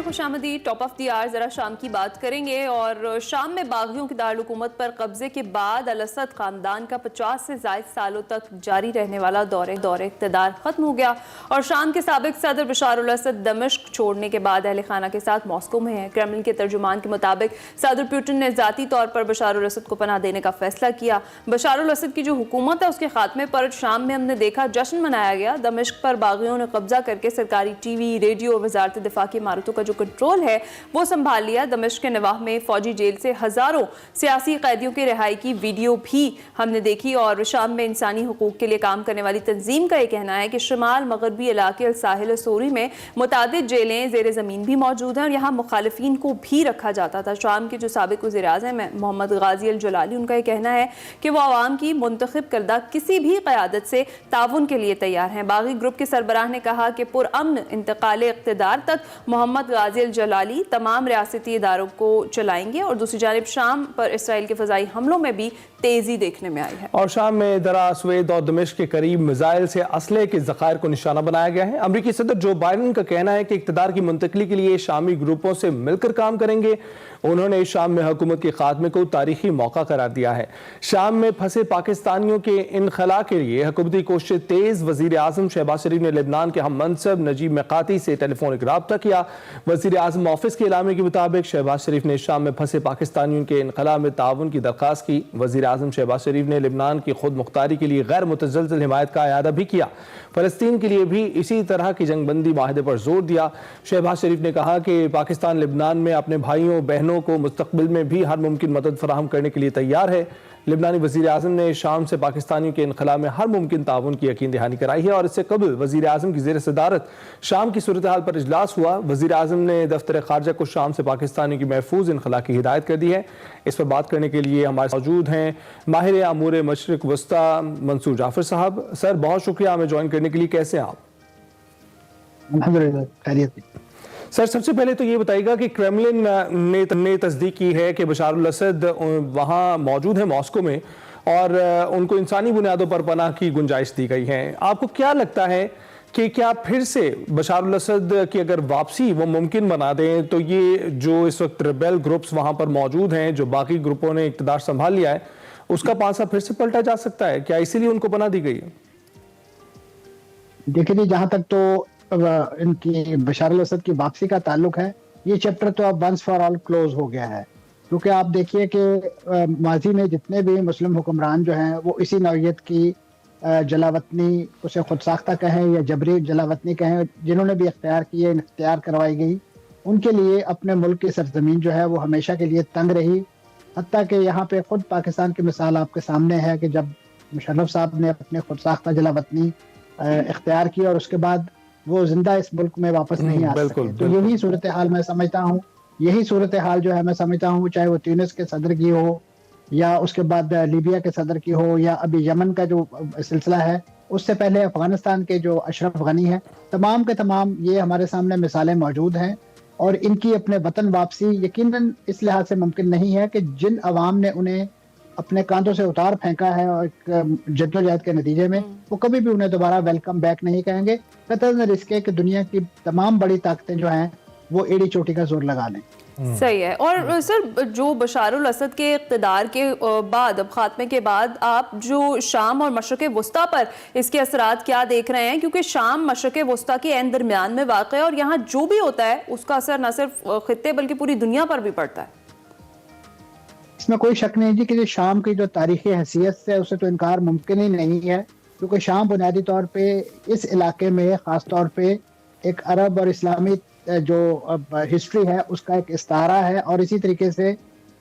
खुशामदीद, टॉप ऑफ द आवर, जरा शाम की बात करेंगे। और शाम में बागियों की दारुलहुकूमत पर कब्जे के बाद अल असद खानदान का 50 से ज़ायद सालों तक जारी रहने वाला दौरे इक़्तिदार खत्म हो गया और शाम के साबिक सदर बशार अल असद दमिश्क छोड़ने के बाद अहले खाना के साथ मॉस्को में है। क्रेमलिन के तर्जुमान के मुताबिक सदर पुतिन ने ज़ाती तौर पर बशार अल असद को पनाह देने का फैसला किया। बशार अल असद की जो हुकूमत है उसके खात्मे पर शाम में हमने देखा जश्न मनाया गया। दमिश्क पर बागियों ने कब्जा करके सरकारी टीवी, रेडियो, वजारत दिफा की इमारतों का जो कंट्रोल है वो संभाल लिया। दमिश्क के नवाह में फौजी जेल से हजारों सियासी कैदियों की रिहाई की वीडियो भी हमने देखी। और शाम में इंसानी हुकूक के लिए काम करने वाली तंजीम का यह कहना है कि शुमाल मगरबी इलाके अल साहिल सोरी में मुतादिद जेलें ज़ेर ज़मीन भी मौजूद हैं और यहाँ मुखालिफिन को भी रखा जाता था। शाम के जो साबिक वज़ीर-ए-आज़म हैं मोहम्मद गाजी अल जलाली, उनका यह कहना है कि वो आवाम की मुंतखब करदा किसी भी क़यादत से ताउन के लिए तैयार हैं। बागी ग्रुप के सरबराह ने कहा कि पुरअमन इंतकाल इक़्तिदार तक मोहम्मद गाजी अल जलाली तमाम रियासती इदारों को चलाएंगे। और दूसरी जानिब शाम पर इसराइल के फ़ज़ाई हमलों में भी तेजी देखने में आई है। और शाम में दरा, स्वेद और दमिश्क के करीब मिसाइल से असले के ज़खायर को निशाना बनाया गया है। अमरीकी सदर जो बाइडन का कहना है कि इक़्तिदार की मुंतकली के लिए शामी ग्रुपों से मिलकर काम करेंगे। उन्होंने शाम में हुकूमत के खात्मे को तारीखी मौका करार दिया है। शाम में फंसे पाकिस्तानियों के इनखला के लिए हुकूमती कोशिश तेज। वज़ीर आज़म शहबाज शरीफ ने लेबनान के हम मनसब नजीब मिकाती से टेलीफोनिक राब्ता किया। वज़ीर आज़म ऑफिस के इलामे के मुताबिक शहबाज शरीफ ने शाम में फंसे पाकिस्तानियों के इनखला में ताउन की दरख्वास्त की। वज़ीर आज़म शहबाज शरीफ ने लेबनान की खुद मुख्तारी के लिए गैर मुतज़लज़ल हिमायत का अयादा भी किया। फ़लस्तीन के लिए भी इसी तरह की जंगबंदी माहिदे पर जोर दिया। शहबाज शरीफ ने कहा कि पाकिस्तान लेबनान में अपने भाइयों बहनों को मुस्तक़बिल में भी हर मुमकिन मदद फराहम करने के लिए तैयार है। लेबनानी वज़ीर आज़म ने शाम से पाकिस्तानियों के इनखला में हर मुमकिन ताउन की यकीन दहानी कराई है। और इससे कबल वज़ीर आज़म की ज़ेर सदारत शाम की सूरत हाल पर इजलास हुआ। वज़ीर आज़म ने दफ्तर ख़ारजा को शाम से पाकिस्तानियों की महफूज इनखला की हिदायत कर दी है। इस पर बात करने के लिए हमारे मौजूद हैं माहिर अमूर मशरिक़ वस्ता मंसूर जाफ़र साहब। सर, बहुत शुक्रिया हमें ज्वाइन करने के लिए। कैसे हैं आप? अल्हम्दुलिल्लाह, खैरियत। सर, सबसे पहले तो ये बताइएगा कि क्रेमलिन ने तस्दीक की है कि बशार अल असद वहाँ मौजूद है मॉस्को में और उनको इंसानी बुनियादों पर पनाह की गुंजाइश दी गई है। आपको क्या लगता है कि क्या फिर से बशार अल असद की अगर वापसी वो मुमकिन बना दें तो ये जो इस वक्त रेबेल ग्रुप्स वहाँ पर मौजूद हैं, जो बाकी ग्रुपों ने इक़्तिदार संभाल लिया है, उसका पासा फिर से पलटा जा सकता है? क्या इसीलिए उनको पनाह दी गई है? देखिए जी, जहाँ तक तो इनकी बशार अल असद की वापसी का ताल्लुक है, ये चैप्टर तो अब वंस फॉर ऑल क्लोज हो गया है। क्योंकि आप देखिए कि माजी में जितने भी मुस्लिम हुक्मरान जो हैं वो इसी नौइयत की जलावतनी, उसे खुद साख्ता कहें या जबरी जलावतनी कहें, जिन्होंने भी इख्तियार किए, इख्तियार करवाई गई, उनके लिए अपने मुल्क की सरजमीन जो है वो हमेशा के लिए तंग रही। हत्ता कि यहाँ पे खुद पाकिस्तान की मिसाल आपके सामने है कि जब मुशर्रफ साहब ने अपने खुद साख्ता जलावतनी इख्तियार की और उसके बाद वो जिंदा इस मुल्क में वापस नहीं आ सके। तो यही सूरत हाल मैं समझता हूँ, यही सूरत हाल जो है मैं समझता हूँ, चाहे वो ट्यूनिस के सदर की हो या उसके बाद लीबिया के सदर की हो या अभी यमन का जो सिलसिला है, उससे पहले अफगानिस्तान के जो अशरफ गनी है, तमाम के तमाम ये हमारे सामने मिसालें मौजूद हैं। और इनकी अपने वतन वापसी यकीनन इस लिहाज से मुमकिन नहीं है कि जिन अवाम ने उन्हें अपने कांधों से उतार फेंका है और जद्दोजहद के नतीजे में, वो कभी भी उन्हें दोबारा वेलकम बैक नहीं कहेंगे। कतई रिस्क है कि दुनिया की तमाम बड़ी ताकतें जो हैं वो एड़ी चोटी का जोर लगा लें। सही है। और सर, जो बशार अल असद के इक़्तिदार के बाद, अब खात्मे के बाद, आप जो शाम और मशरक़ वस्ता पर इसके असरात क्या देख रहे हैं? क्योंकि शाम मशरक़ वस्ता के ऐन दरमियान में वाक़ है और यहाँ जो भी होता है उसका असर न सिर्फ खित्ते बल्कि पूरी दुनिया पर भी पड़ता है। इसमें कोई शक नहीं जी कि जो शाम की जो तारीखी हैसियत है उससे तो इनकार मुमकिन ही नहीं है, क्योंकि शाम बुनियादी तौर पे इस इलाके में ख़ास तौर पे एक अरब और इस्लामी जो हिस्ट्री है उसका एक इस्तारा है। और इसी तरीके से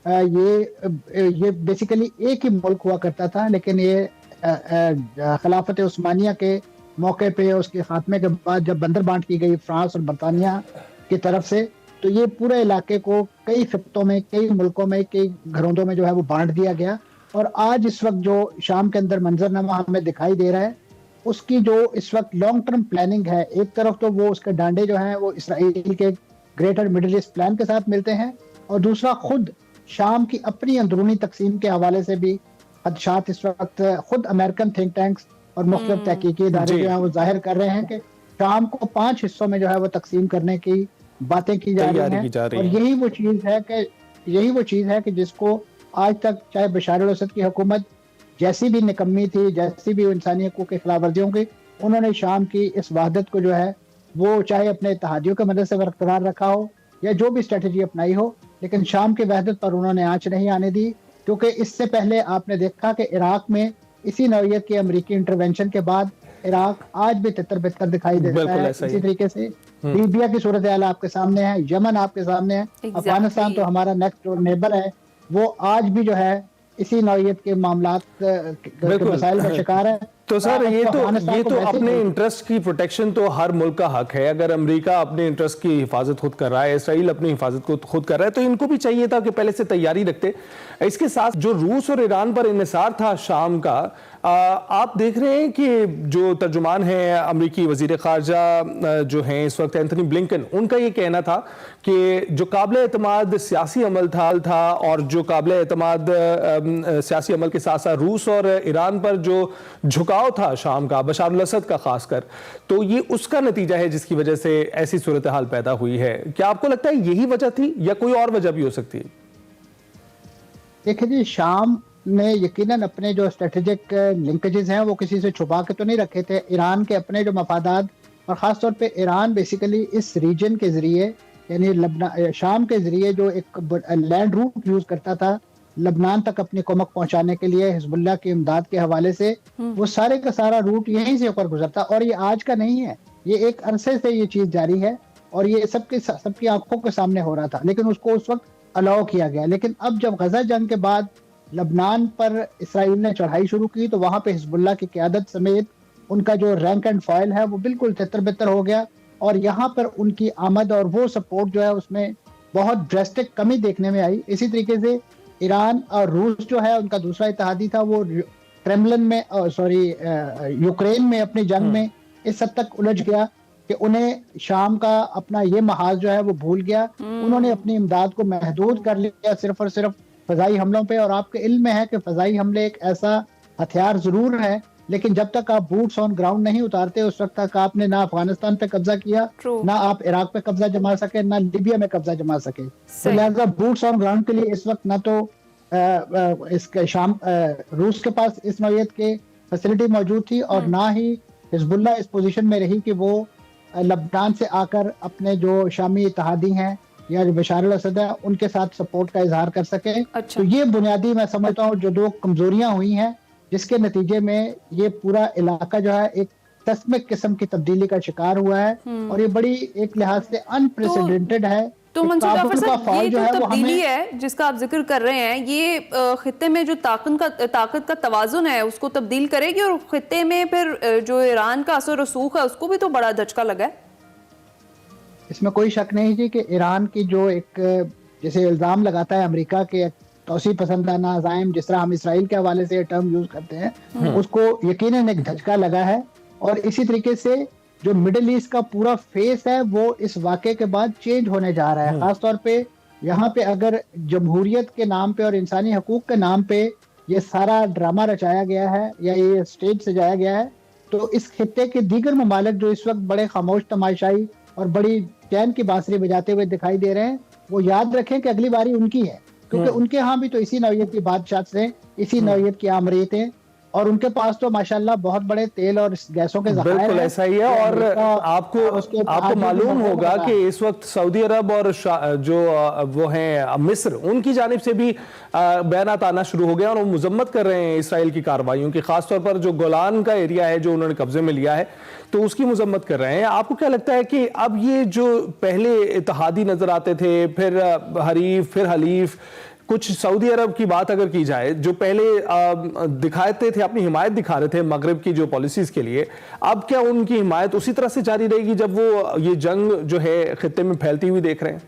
ये बेसिकली एक ही मुल्क हुआ करता था, लेकिन ये खिलाफत उस्मानिया के मौके पे उसके खात्मे के बाद जब बंदर बांट की गई फ्रांस और बरतानिया की तरफ से, तो ये पूरे इलाके को कई खित्तों में, कई मुल्कों में, कई घरोंदों में जो है वो बांट दिया गया। और आज इस वक्त जो शाम के अंदर मंजरनामा हमें दिखाई दे रहा है, उसकी जो इस वक्त लॉन्ग टर्म प्लानिंग है, एक तरफ तो वो उसके डांडे जो हैं वो इसराइल के ग्रेटर मिडिल ईस्ट प्लान के साथ मिलते हैं, और दूसरा खुद शाम की अपनी अंदरूनी तकसीम के हवाले से भी खदशात इस वक्त खुद अमेरिकन थिंक टैंक्स और मुख्तलिफ तहकीकी इदारे जो है वो जाहिर कर रहे हैं कि शाम को 5 हिस्सों में जो है वो तकसीम करने की बातें की जा रही हैं। और यही वो चीज़ है कि जिसको आज तक चाहे बशार अल असद की हुकूमत जैसी भी निकम्मी थी, जैसी भी इंसानी हकूक़ की खिलाफ वर्जियों की, उन्होंने शाम की इस वहदत को जो है वो चाहे अपने इत्तेहादियों की मदद से बरकरार रखा हो या जो भी स्ट्रेटजी अपनाई हो, लेकिन शाम की वहदत पर उन्होंने आँच नहीं आने दी। क्योंकि इससे पहले आपने देखा कि इराक में इसी नौइयत के अमरीकी इंटरवेंशन के बाद इराक आज भी तितर बितर दिखाई देता है। इसी तरीके से लीबिया की सूरत हाल आपके सामने है, यमन आपके सामने है, अफगानिस्तान तो हमारा नेक्स्ट डोर नेबर है, वो आज भी जो है इसी नौइयत के मामलात के मसाइल का शिकार है। तो सर ये तो अपने इंटरेस्ट की प्रोटेक्शन तो हर मुल्क का हक है। अगर अमेरिका अपने इंटरेस्ट की हिफाजत खुद कर रहा है, इसराइल अपनी हिफाजत को खुद कर रहा है, तो इनको भी चाहिए था कि पहले से तैयारी रखते। इसके साथ जो रूस और ईरान पर इन्हिसार था शाम का, आप देख रहे हैं कि जो तर्जुमान है अमेरिकी वजीर खारजा जो हैं इस वक्त एंथनी ब्लिंकन, उनका ये कहना था कि जो काबिल एतमाद सियासी अमल था और जो काबिल एतमाद सियासी अमल के साथ साथ रूस और ईरान पर जो झुकाव था शाम का, बशार अल असद का खासकर, तो ये उसका नतीजा है जिसकी वजह से ऐसी सूरत हाल पैदा हुई है। क्या आपको लगता है यही वजह थी या कोई और वजह भी हो सकती है? देखिए जी, शाम ने यकीनन अपने जो स्ट्रेटेजिक लिंकेजेस हैं वो किसी से छुपा के तो नहीं रखे थे। ईरान के अपने जो मफादात, और ख़ास तौर पे ईरान बेसिकली इस रीजन के ज़रिए यानी शाम के ज़रिए जो एक लैंड रूट यूज़ करता था लबनान तक अपनी कुमक पहुंचाने के लिए हिजबुल्लाह की इमदाद के हवाले से, वो सारे का सारा रूट यहीं से होकर गुजरता। और ये आज का नहीं है, ये एक अरसे से ये चीज़ जारी है और ये सबकी आंखों के सामने हो रहा था, लेकिन उसको उस वक्त अलाउ किया गया। लेकिन अब जब गजा जंग के बाद लबनान पर इसराइल ने चढ़ाई शुरू की, तो वहां पे हिजबुल्लाह की क़यादत समेत उनका जो रैंक एंड फाइल है वो बिल्कुल तितर बितर हो गया। और यहाँ पर उनकी आमद और वो सपोर्ट जो है उसमें बहुत ड्रेस्टिक कमी देखने में आई। इसी तरीके से ईरान और रूस जो है उनका दूसरा इत्तेहादी था, वो क्रेमलिन में यूक्रेन में अपनी जंग में इस हद तक उलझ गया कि उन्हें शाम का अपना ये महाज जो है वो भूल गया। उन्होंने अपनी इमदाद को महदूद कर लिया सिर्फ और सिर्फ फजाई हमलों पे। और आपके इल्म में है कि फजाई हमले एक ऐसा हथियार जरूर है, लेकिन जब तक आप बूट्स ऑन ग्राउंड नहीं उतारते उस वक्त तक आपने ना अफगानिस्तान पे कब्जा किया, ना आप इराक पे कब्जा जमा सके, ना लीबिया में कब्जा जमा सके। तो लिहाजा बूट्स ऑन ग्राउंड के लिए इस वक्त ना तो इसके रूस के पास इस नौइयत के फैसिलिटी मौजूद थी और ना ही हिजबुल्लाह इस पोजीशन में रही कि वो लबनान से आकर अपने जो शामी इत्तेहादी हैं या जो बशार अल असद है उनके साथ सपोर्ट का इजहार कर सके। अच्छा। तो ये बुनियादी मैं समझता हूँ जो दो कमजोरियां हुई हैं, जिसके नतीजे में ये पूरा इलाका जो है एक तस्मिक किस्म की तब्दीली का शिकार हुआ है और ये बड़ी एक लिहाज से अनप्रेसिडेंटेड है। तो मंसूर जाफर साहब, ये जो तब्दीली है जिसका आप जिक्र कर रहे हैं, ये खित्ते में जो ताकत का तवाजुन है उसको तब्दील करेगी और खित्ते में फिर जो ईरान का असर रसूख है उसको भी तो बड़ा धचका लगा है। इसमें कोई शक नहीं जी कि ईरान की जो एक जैसे इल्ज़ाम लगाता है अमेरिका के तौसी पसंदाना अज़ाइम, जिस तरह हम इसराइल के हवाले से टर्म यूज करते हैं, उसको यकीनन एक धचका लगा है। और इसी तरीके से जो मिडिल ईस्ट का पूरा फेस है वो इस वाक़े के बाद चेंज होने जा रहा है। खासतौर पे यहाँ पे अगर जमहूरियत के नाम पे और इंसानी हकूक के नाम पे ये सारा ड्रामा रचाया गया है या ये स्टेज सजाया गया है, तो इस खित्ते के दीगर ममालिक जो इस वक्त बड़े खामोश तमाशाई और बड़ी चैन की बांसुरी बजाते हुए दिखाई दे रहे हैं, वो याद रखें कि अगली बारी उनकी है, क्योंकि उनके यहाँ भी तो इसी नौइयत की बादशाह से, इसी नौइयत की आमरीतें और उनके पास तो माशाल्लाह बहुत बड़े तेल और गैसों के ज़खायर बिल्कुल हैं। ऐसा ही है। और आपको मालूम होगा कि इस वक्त सऊदी अरब और जो वो हैं मिस्र, उनकी जानिब से भी बयानात आना शुरू हो गए और वो मजम्मत कर रहे हैं इसराइल की कार्रवाइयों की, खासतौर पर जो गोलान का एरिया है जो उन्होंने कब्जे में लिया है, तो उसकी मजम्मत कर रहे हैं। आपको क्या लगता है कि अब ये जो पहले इत्तेहादी नजर आते थे, फिर हरीफ, फिर हलीफ, कुछ सऊदी अरब की बात अगर की जाए, जो पहले दिखाते थे, अपनी हिमायत दिखा रहे थे मगरिब की जो पॉलिसीज के लिए, अब क्या उनकी हिमायत उसी तरह से जारी रहेगी जब वो ये जंग जो है खित्ते में फैलती हुई देख रहे हैं?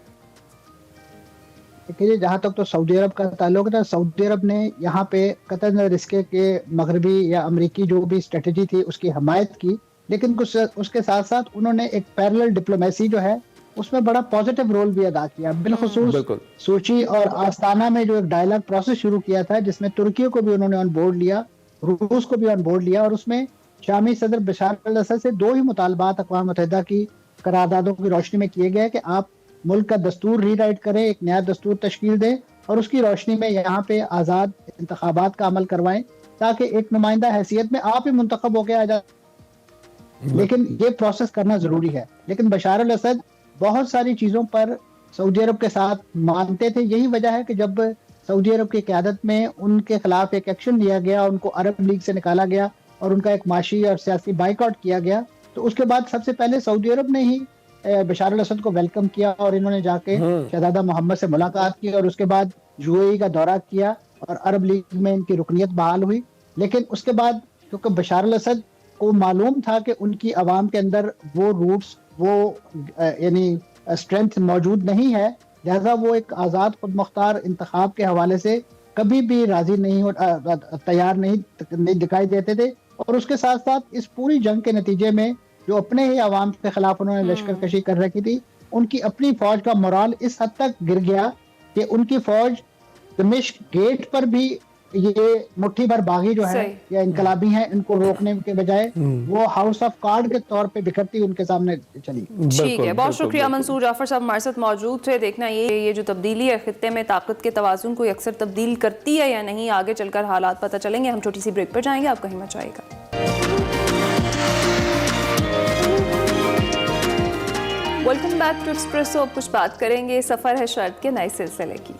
देखिए, जहाँ तक तो सऊदी अरब का ताल्लुक था, सऊदी अरब ने यहाँ पे कतई नज़र इसके के मगरबी या अमरीकी जो भी स्ट्रेटेजी थी उसकी हिमायत की, लेकिन कुछ उसके साथ साथ उन्होंने एक पैरेलल डिप्लोमेसी जो है उसमें बड़ा पॉजिटिव रोल भी अदा किया। बिलखुसूस सोची और आस्ताना में जो एक डायलॉग प्रोसेस शुरू किया था, जिसमें तुर्की को भी उन्होंने ऑन बोर्ड लिया, रूस को भी ऑन बोर्ड लिया, और उसमें शामी सदर बशार अल असद से 2 ही मुतालबात अक़वाम मुत्तहिदा की करारदादों की रोशनी में किए गए कि आप मुल्क का दस्तूर रीराइट करें, एक नया दस्तूर तश्कील दें और उसकी रोशनी में यहाँ पे आज़ाद इंतखाबात का अमल करवाएं, ताकि एक नुमाइंदा हैसियत में आप ही मुंतखब होकर आ जाए। लेकिन ये प्रोसेस करना जरूरी है। लेकिन बशार अल असद बहुत सारी चीजों पर सऊदी अरब के साथ मानते थे। यही वजह है कि जब सऊदी अरब की क़यादत में उनके खिलाफ एक एक्शन लिया गया, उनको अरब लीग से निकाला गया और उनका एक माशी और सियासी बाइकआउट किया गया, तो उसके बाद सबसे पहले सऊदी अरब ने ही बशार अल असद को वेलकम किया और इन्होंने जाके शहजादा मोहम्मद से मुलाकात की और उसके बाद यूएई का दौरा किया और अरब लीग में इनकी रुकनीत बहाल हुई। लेकिन उसके बाद क्योंकि बशार अल असद को मालूम था कि उनकी आवाम के अंदर वो रूट्स, वो यानी स्ट्रेंथ मौजूद नहीं है, लिहाजा वो एक आज़ाद खुद मुख्तार इंतखाब के हवाले से कभी भी राजी नहीं हो, तैयार नहीं दिखाई देते थे। और उसके साथ साथ इस पूरी जंग के नतीजे में जो अपने ही आवाम के खिलाफ उन्होंने लश्करकशी कर रखी थी, उनकी अपनी फौज का मोराल इस हद तक गिर गया कि उनकी फौज दमिश्क गेट पर भी ये मुट्ठी भर बागी जो है या इनकलाबी हैं, इनको रोकने के बजाय वो हाउस ऑफ कार्ड के तौर पे बिखरती उनके सामने चली। ठीक है, बहुत शुक्रिया मंसूर जाफर साहब हमारे साथ मौजूद थे। देखना ये जो तब्दीली है खित्ते में ताकत के तवाज़ुन को अक्सर तब्दील करती है या नहीं, आगे चलकर हालात पता चलेंगे। हम छोटी सी ब्रेक पर जाएंगे, आप कहीं मत जाइएगा। Welcome back to Expresso. अब कुछ बात करेंगे सफर है शर्त के नए सिलसिले की।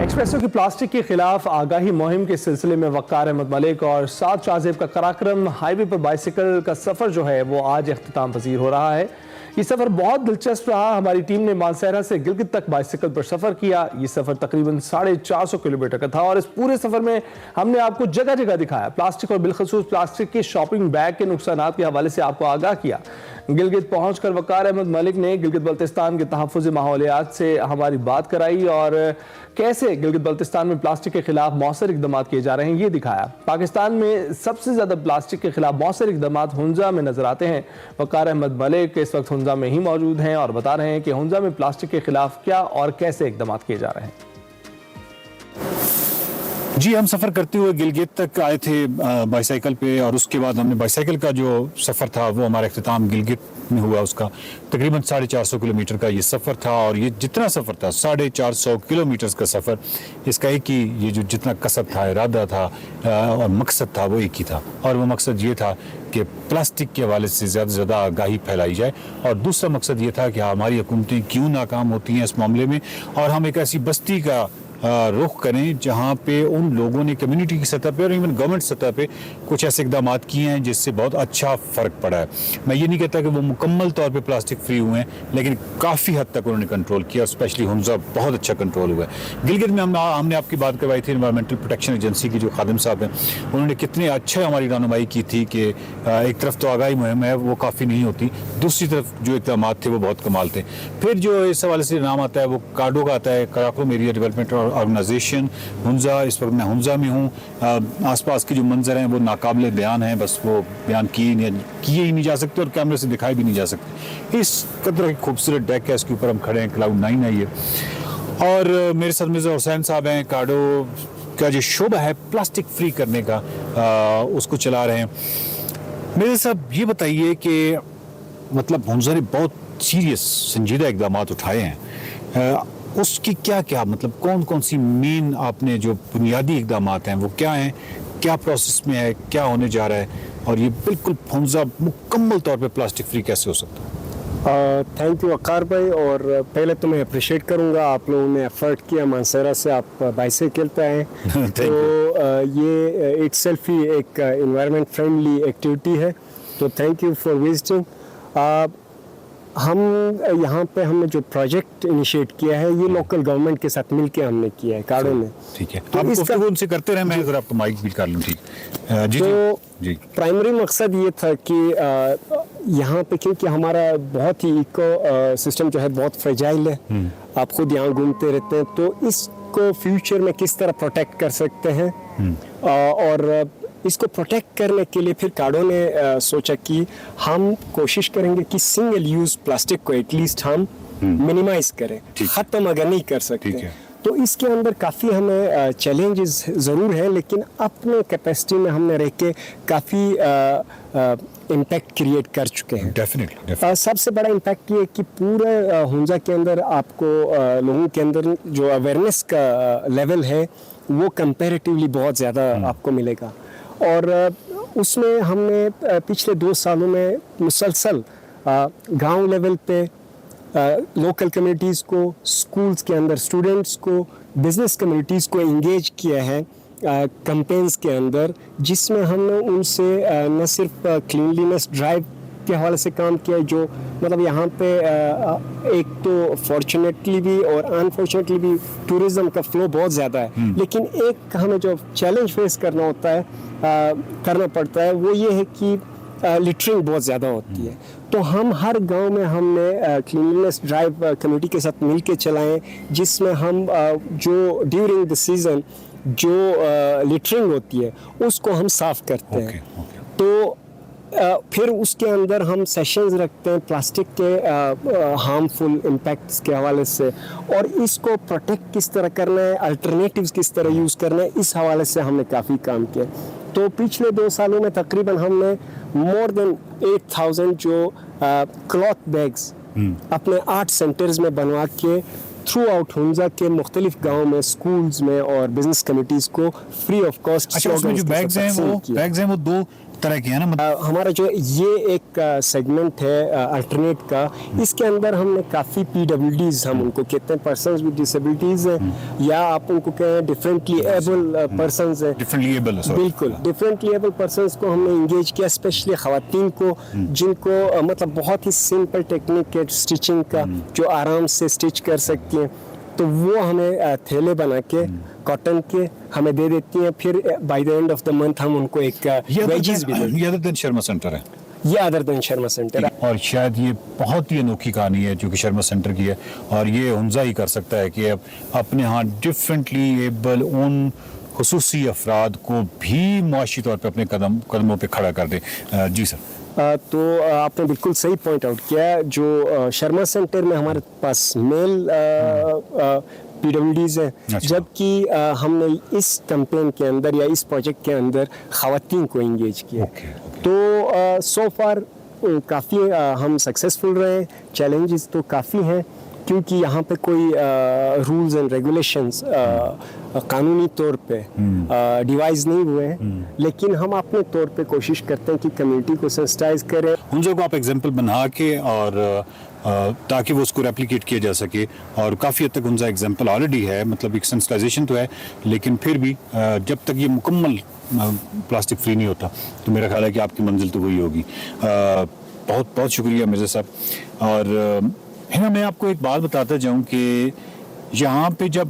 एक्सप्रेसो की प्लास्टिक के खिलाफ आगाही मुहिम के सिलसिले में वक़ार अहमद मलिक और साद शाहजेब का कराक्रम हाईवे पर बाइसिकल का सफ़र जो है वो आज इख्तिताम पजीर हो रहा है। ये सफ़र बहुत दिलचस्प रहा। हमारी टीम ने मानसहरा से गिलगित तक बाइसिकल पर सफ़र किया। ये सफ़र तकरीबन 450 किलोमीटर का था और इस पूरे सफ़र में हमने आपको जगह जगह दिखाया, प्लास्टिक और बिलखसूस प्लास्टिक के शॉपिंग बैग के नुकसानात के हवाले से आपको आगाह किया। गिलगित पहुंचकर वक़ार अहमद मलिक ने गिलगित बल्तिस्तान के तहफ़्फ़ुज़ माहौलियात से हमारी बात कराई और कैसे गिलगित बल्तिस्तान में प्लास्टिक के खिलाफ मौसर इक़दाम किए जा रहे हैं ये दिखाया। पाकिस्तान में सबसे ज़्यादा प्लास्टिक के खिलाफ मौसर इक़दाम हुंजा में नजर आते हैं। वक़ार अहमद मलिक इस वक्त हुंजा में ही मौजूद हैं और बता रहे हैं कि हुंजा में प्लास्टिक के खिलाफ क्या और कैसे इक़दाम किए जा रहे हैं। जी, हम सफ़र करते हुए गिलगित तक आए थे बाईसाइकिल पे और उसके बाद हमने बाईसाइकिल का जो सफ़र था वो हमारा इख्तिताम गिलगित में हुआ। उसका तकरीबन 450 किलोमीटर का ये सफ़र था और ये जितना सफ़र था 450 किलोमीटर का सफ़र, इसका एक ही ये जो जितना कसब था, इरादा था और मकसद था वो एक ही था और वो मकसद ये था कि प्लास्टिक के हवाले से ज़्यादा से ज़्यादा आगाही फैलाई जाए और दूसरा मकसद ये था कि हमारी हुकूमतें क्यों नाकाम होती हैं इस मामले में और हम एक ऐसी बस्ती का रुख करें जहाँ पे उन लोगों ने कम्युनिटी की सतह पे और इवन गवर्नमेंट सतह पे कुछ ऐसे इकदाम किए हैं जिससे बहुत अच्छा फ़र्क पड़ा है। मैं ये नहीं कहता कि वो मुकम्मल तौर पे प्लास्टिक फ्री हुए हैं, लेकिन काफ़ी हद तक उन्होंने कंट्रोल किया, स्पेशली हुंजा बहुत अच्छा कंट्रोल हुआ है। गिलगित में हमने आपकी बात करवाई थी एनवायरमेंटल प्रोटेक्शन एजेंसी की जो खादिम साहब हैं, उन्होंने कितने अच्छे हमारी रहनुमाई की थी कि एक तरफ तो आगाही मुहिम है वो काफ़ी नहीं होती, दूसरी तरफ जो इकदाम थे वो बहुत कमाल थे। फिर जो इस हवाले से नाम आता है वो कार्डो का आता है, Karakoram area development organisation Hunza. इस वक्त मैं हुंजा में हूँ। आसपास के जो मंजर हैं वो नाकाबिले बयान हैं, बस वो बयान किए ही नहीं जा सकते और कैमरे से दिखाई भी नहीं जा सकते। इस कदर की खूबसूरत डेक है, इसके ऊपर हम खड़े हैं, क्लाउड 9 है ये। और मेरे साथ मिर्जा हुसैन साहब हैं, कार्डो का जो शोबा है प्लास्टिक फ्री करने का उसको चला रहे हैं। मेरे साहब ये बताइए कि मतलब हुंजा ने बहुत सीरियस संजीदा इकदाम उठाए हैं, उसकी क्या क्या मतलब कौन कौन सी मेन आपने जो बुनियादी इकदाम हैं वो क्या हैं, क्या प्रोसेस में है, क्या होने जा रहा है, और ये बिल्कुल हुंजा मुकम्मल तौर पे प्लास्टिक फ्री कैसे हो सकता है? थैंक यू वकार भाई। और पहले तो मैं अप्रिशिएट करूंगा, आप लोगों ने एफर्ट किया, मानसरा से आप बाइसाइकिल पे आए तो ये इटसेल्फ ही एक एनवायरनमेंट फ्रेंडली एक्टिविटी है, तो थैंक यू फॉर विजिटिंग। हम यहाँ पे हमने जो प्रोजेक्ट इनिशिएट किया है ये लोकल गवर्नमेंट के साथ मिलके हमने किया है कार्डो में। ठीक है, तो आप इसका उनसे करते रहे, मैं अगर आपको माइक भी कर लूँ। ठीक जी तो जी। प्राइमरी मकसद ये था कि यहाँ पे क्योंकि हमारा बहुत ही इको सिस्टम जो है बहुत फ्रेजाइल है, आप खुद यहाँ घूमते रहते हैं, तो इसको फ्यूचर में किस तरह प्रोटेक्ट कर सकते हैं। और इसको प्रोटेक्ट करने के लिए फिर कार्डो ने सोचा कि हम कोशिश करेंगे कि सिंगल यूज प्लास्टिक को एटलीस्ट हम मिनिमाइज करें, खत्म अगर नहीं कर सकते। तो इसके अंदर काफ़ी हमें चैलेंजेस ज़रूर हैं, लेकिन अपने कैपेसिटी में हमने रह के काफ़ी इम्पैक्ट क्रिएट कर चुके हैं। डेफिनेटली सबसे बड़ा इम्पैक्ट ये है कि पूरे हुंजा के अंदर आपको लोगों के अंदर जो अवेयरनेस का लेवल है वो कंपैरेटिवली बहुत ज़्यादा आपको मिलेगा। और उसमें हमने पिछले 2 सालों में मुसलसल गांव लेवल पे लोकल कम्युनिटीज़ को, स्कूल्स के अंदर स्टूडेंट्स को, बिजनेस कम्युनिटीज़ को इंगेज किया है कैंपेन्स के अंदर, जिसमें हमने उनसे न सिर्फ क्लीनलीनेस ड्राइव के हवाले से काम किया, जो मतलब यहाँ पे एक तो फॉर्चुनेटली भी और अनफॉर्चुनेटली भी टूरिज्म का फ्लो बहुत ज़्यादा है, लेकिन एक हमें जो चैलेंज फेस करना होता है करना पड़ता है वो ये है कि लिटरिंग बहुत ज़्यादा होती है। तो हम हर गांव में हमने क्लीनलीनेस ड्राइव कमेटी के साथ मिल के चलाएँ, जिसमें हम जो ड्यूरिंग द सीज़न जो लिटरिंग होती है उसको हम साफ़ करते हैं। तो फिर उसके अंदर हम सेशंस रखते हैं प्लास्टिक के हार्मफुल इम्पैक्ट्स के हवाले से, और इसको प्रोटेक्ट किस तरह करना है, अल्टरनेटिव्स किस तरह यूज़ करना है, इस हवाले से हमने काफ़ी काम किया। तो पिछले 2 सालों में तकरीबन हमने मोर देन 8000 जो क्लॉथ बैग्स अपने 8 सेंटर्स में बनवा के थ्रू आउट हुंजा के मुख्तलिफ गाँव में, स्कूल्स में और बिजनेस कमिटीज़ को फ्री ऑफ कॉस्ट। अच्छा, उसमें जो बैग्स हैं वो 2 तरह की है ना? हमारा जो ये एक सेगमेंट है अल्टरनेट का, इसके अंदर हमने काफ़ी PWDs हम उनको कहते हैं, पर्सन्स विद डिसेबिलिटीज़ हैं, या आप उनको कहें डिफरेंटली एबल पर्सन्स हैं। बिल्कुल डिफरेंटली एबल पर्सन्स को हमने इंगेज किया, स्पेशली ख़वातीन को जिनको मतलब बहुत ही सिंपल टेक्निक है स्टिचिंग का, जो आराम से स्टिच कर सकती हैं, तो वो हमें थैले बना के कॉटन के हमें दे देती हैं। फिर by the end of the month हम उनको एक वेजेस भी देते हैं। ये अदर देन शर्मा सेंटर है, ये अदर देन शर्मा सेंटर है, और शायद ये बहुत ही अनोखी कहानी है जो कि शर्मा सेंटर की है, और ये हुंजा ही कर सकता है कि अब अपने यहाँ डिफरेंटली एबल उन खुसूसी अफराद को भी मुआशी तौर पर अपने कदमों पर खड़ा कर दे। जी सर। तो आपने बिल्कुल सही पॉइंट आउट किया। जो शर्मा सेंटर में हमारे पास मेल PWDs हैं, जबकि हमने इस कैंपेन के अंदर या इस प्रोजेक्ट के अंदर ख़वातीन को इंगेज किया। तो सो फार काफ़ी हम सक्सेसफुल रहे। चैलेंजेस तो काफ़ी हैं, क्योंकि यहाँ पे कोई रूल्स एंड रेगुलेशंस कानूनी तौर पे डिवाइस नहीं हुए हैं, लेकिन हम अपने तौर पे कोशिश करते हैं कि कम्युनिटी को सेंसिटाइज करें। हुंजा को आप एग्जाम्पल बना के और ताकि वो उसको रेप्लिकेट किया जा सके, और काफ़ी हद तक हुंजा एग्जाम्पल ऑलरेडी है, मतलब एक सेंसिटाइजेशन तो है, लेकिन फिर भी जब तक ये मुकम्मल प्लास्टिक फ्री नहीं होता तो मेरा ख्याल है कि आपकी मंजिल तो वही होगी। बहुत बहुत शुक्रिया मिर्ज़ा साहब। और है ना, मैं आपको एक बात बताता जाऊं कि यहाँ पे जब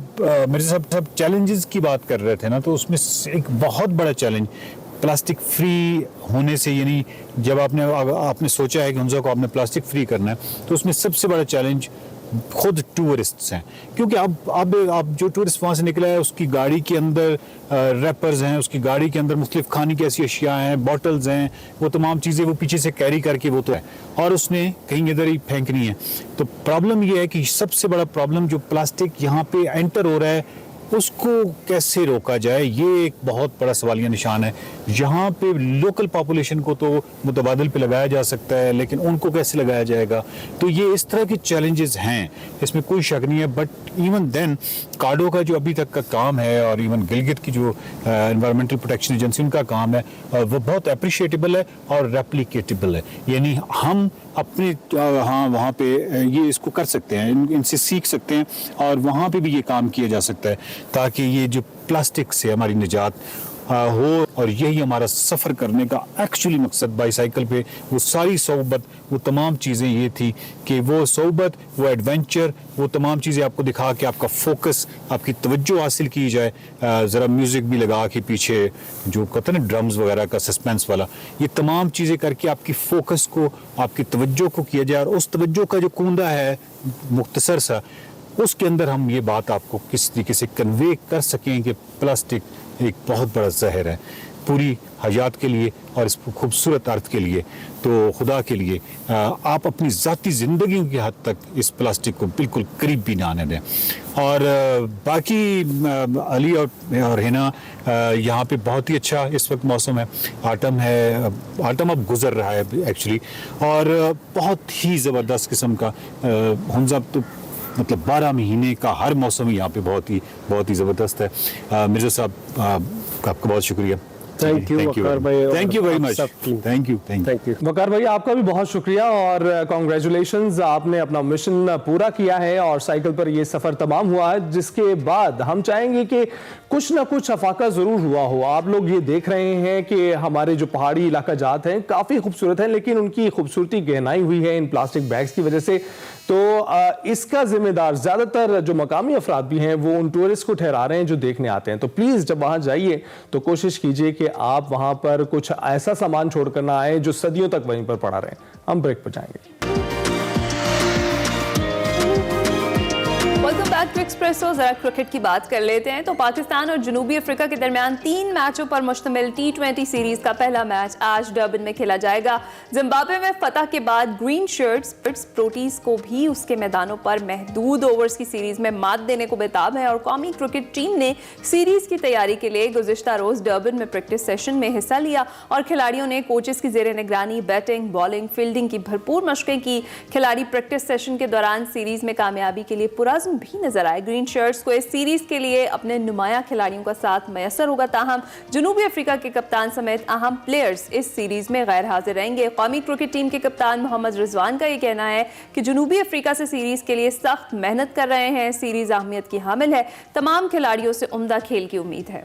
मिर्ज़ा साहब चैलेंजेस की बात कर रहे थे ना, तो उसमें एक बहुत बड़ा चैलेंज प्लास्टिक फ्री होने से, यानी जब आपने सोचा है कि हुंजा को आपने प्लास्टिक फ्री करना है, तो उसमें सबसे बड़ा चैलेंज खुद टूरिस्ट्स हैं, क्योंकि अब जो टूरिस्ट वहाँ से निकला है उसकी गाड़ी के अंदर रैपर्स हैं, उसकी गाड़ी के अंदर मुख्तलिफ खाने की ऐसी अशिया हैं, बॉटल्स हैं, वो तमाम चीज़ें वो पीछे से कैरी करके वो तो है और उसने कहीं इधर ही फेंकनी है। तो प्रॉब्लम ये है कि सबसे बड़ा प्रॉब्लम जो प्लास्टिक यहाँ पे एंटर हो रहा है उसको कैसे रोका जाए, ये एक बहुत बड़ा सवालिया निशान है। यहाँ पे लोकल पॉपुलेशन को तो मुतबादिल पे लगाया जा सकता है, लेकिन उनको कैसे लगाया जाएगा, तो ये इस तरह के चैलेंजेस हैं, इसमें कोई शक नहीं है। बट इवन देन कार्डो का जो अभी तक का काम है और इवन गिलगित की जो एनवायरमेंटल प्रोटेक्शन एजेंसी उनका काम है वो बहुत अप्रिशिएटेबल है और रेप्लिकेटेबल है। यानी हम अपने हाँ वहाँ पे ये इसको कर सकते हैं, इनसे सीख सकते हैं और वहाँ पे भी ये काम किया जा सकता है ताकि ये जो प्लास्टिक से हमारी निजात हो। और यही हमारा सफ़र करने का एक्चुअली मकसद बाईसाइकिल पे वो सारी सोहबत, वो तमाम चीज़ें ये थी कि वो सोहबत, वो एडवेंचर, वो तमाम चीज़ें आपको दिखा के आपका फोकस, आपकी तवज्जो हासिल की जाए। ज़रा म्यूज़िक भी लगा के पीछे जो कहते हैं ना ड्रम्स वगैरह का सस्पेंस वाला, ये तमाम चीज़ें करके आपकी फोकस को, आपकी तवज्जो को किया जाए और उस तवज्जो का जो कूंदा है मुख्तसर सा, उसके अंदर हम ये बात आपको किस तरीके से कन्वे कर सकें कि प्लास्टिक एक बहुत बड़ा जहर है पूरी हयात के लिए और इस खूबसूरत अर्थ के लिए। तो खुदा के लिए आप अपनी ज़ाती ज़िंदगी की हद तक इस प्लास्टिक को बिल्कुल करीब भी ना आने दें। और बाकी अली और हिना, यहाँ पे बहुत ही अच्छा इस वक्त मौसम है, आटम है, आटम अब गुजर रहा है एक्चुअली, और बहुत ही ज़बरदस्त किस्म का हुंजा, तो मतलब 12 महीने का हर मौसम यहाँ पे बहुत ही ज़बरदस्त है। मिर्ज़ा साहब आपका बहुत शुक्रिया। थैंक यू वकार भाई, thank you very much, thank you Waqar भाई, आपका भी बहुत शुक्रिया और कॉन्ग्रेचुलेशंस, आपने अपना मिशन पूरा किया है और साइकिल पर ये सफ़र तमाम हुआ है, जिसके बाद हम चाहेंगे कि कुछ ना कुछ अफाका ज़रूर हुआ हो। आप लोग ये देख रहे हैं कि हमारे जो पहाड़ी इलाका जात हैं काफ़ी खूबसूरत हैं, लेकिन उनकी खूबसूरती गहनाई हुई है इन प्लास्टिक बैग्स की वजह से। तो इसका जिम्मेदार ज़्यादातर जो मकामी अफराद भी हैं वो उन टूरिस्ट को ठहरा रहे हैं जो देखने आते हैं। तो प्लीज़ जब वहाँ जाइए तो कोशिश कीजिए कि आप वहाँ पर कुछ ऐसा सामान छोड़कर ना आए जो सदियों तक वहीं पर पड़ा रहे। हम ब्रेक पर जाएंगे। Welcome back to Expresso. जरा क्रिकेट की बात कर लेते हैं। तो पाकिस्तान और जनूबी अफ्रीका के दरमियान 3 मैचों पर मुश्तमिल T20 सीरीज का पहला मैच आज डर्बन में खेला जाएगा। जिम्बाब्वे में फतह के बाद ग्रीन शर्ट्स प्रोटीज को भी उसके मैदानों पर महदूद ओवर्स की सीरीज में मात देने को बेताब है और कौमी क्रिकेट टीम ने सीरीज की तैयारी के लिए गुज़िश्ता रोज डर्बन में प्रैक्टिस सेशन में हिस्सा लिया और खिलाड़ियों ने कोचेस की ज़ेरे निगरानी बैटिंग, बॉलिंग, फील्डिंग की भरपूर मशकें की। खिलाड़ी प्रैक्टिस सेशन के दौरान सीरीज में कामयाबी के लिए पुरज़्म भी नजर आए। ग्रीन शर्ट्स को इस सीरीज के लिए अपने नुमाया खिलाड़ियों का साथ मैसर होगा, ताहम जनूबी अफ्रीका के कप्तान समेत अहम प्लेयर्स इस सीरीज में गैर हाजिर रहेंगे। कौमी क्रिकेट टीम के कप्तान मोहम्मद रिजवान का यह कहना है कि जनूबी अफ्रीका से सीरीज के लिए सख्त मेहनत कर रहे हैं। सीरीज अहमियत की हामिल है, तमाम खिलाड़ियों से उम्दा खेल की उम्मीद है।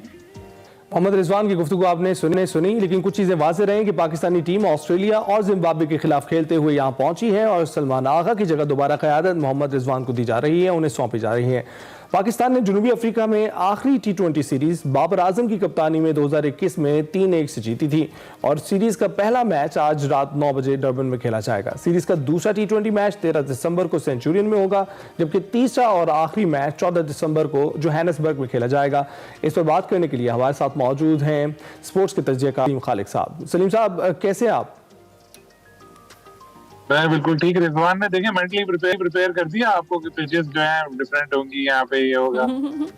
मोहम्मद रिजवान की गुफ्तगू आपने सुनी, लेकिन कुछ चीज़ें वाज़ेह रहें कि पाकिस्तानी टीम ऑस्ट्रेलिया और जिम्बाब्वे के खिलाफ खेलते हुए यहाँ पहुंची है और सलमान आगा की जगह दोबारा क़यादत मोहम्मद रिजवान को दी जा रही है, उन्हें सौंपी जा रही है। पाकिस्तान ने जनूबी अफ्रीका में आखिरी T20 सीरीज बाबर आजम की कप्तानी में 2021 में 3-1 से जीती थी और सीरीज का पहला मैच आज रात 9 बजे डर्बन में खेला जाएगा। सीरीज का दूसरा T20 मैच 13 दिसंबर को सेंचुरियन में होगा, जबकि तीसरा और आखिरी मैच 14 दिसंबर को जोहानिसबर्ग में खेला जाएगा। इस पर बात करने के लिए हमारे साथ मौजूद हैं स्पोर्ट्स के तजज़ियाकार सलीम खालिक साहब। सलीम साहब, कैसे हैं आप? मैं बिल्कुल ठीक। रिजवान ने देखें मेंटली प्रिपेयर कर दिया आपको कि पिचेस जो हैं डिफरेंट होंगी, यहाँ पे ये होगा,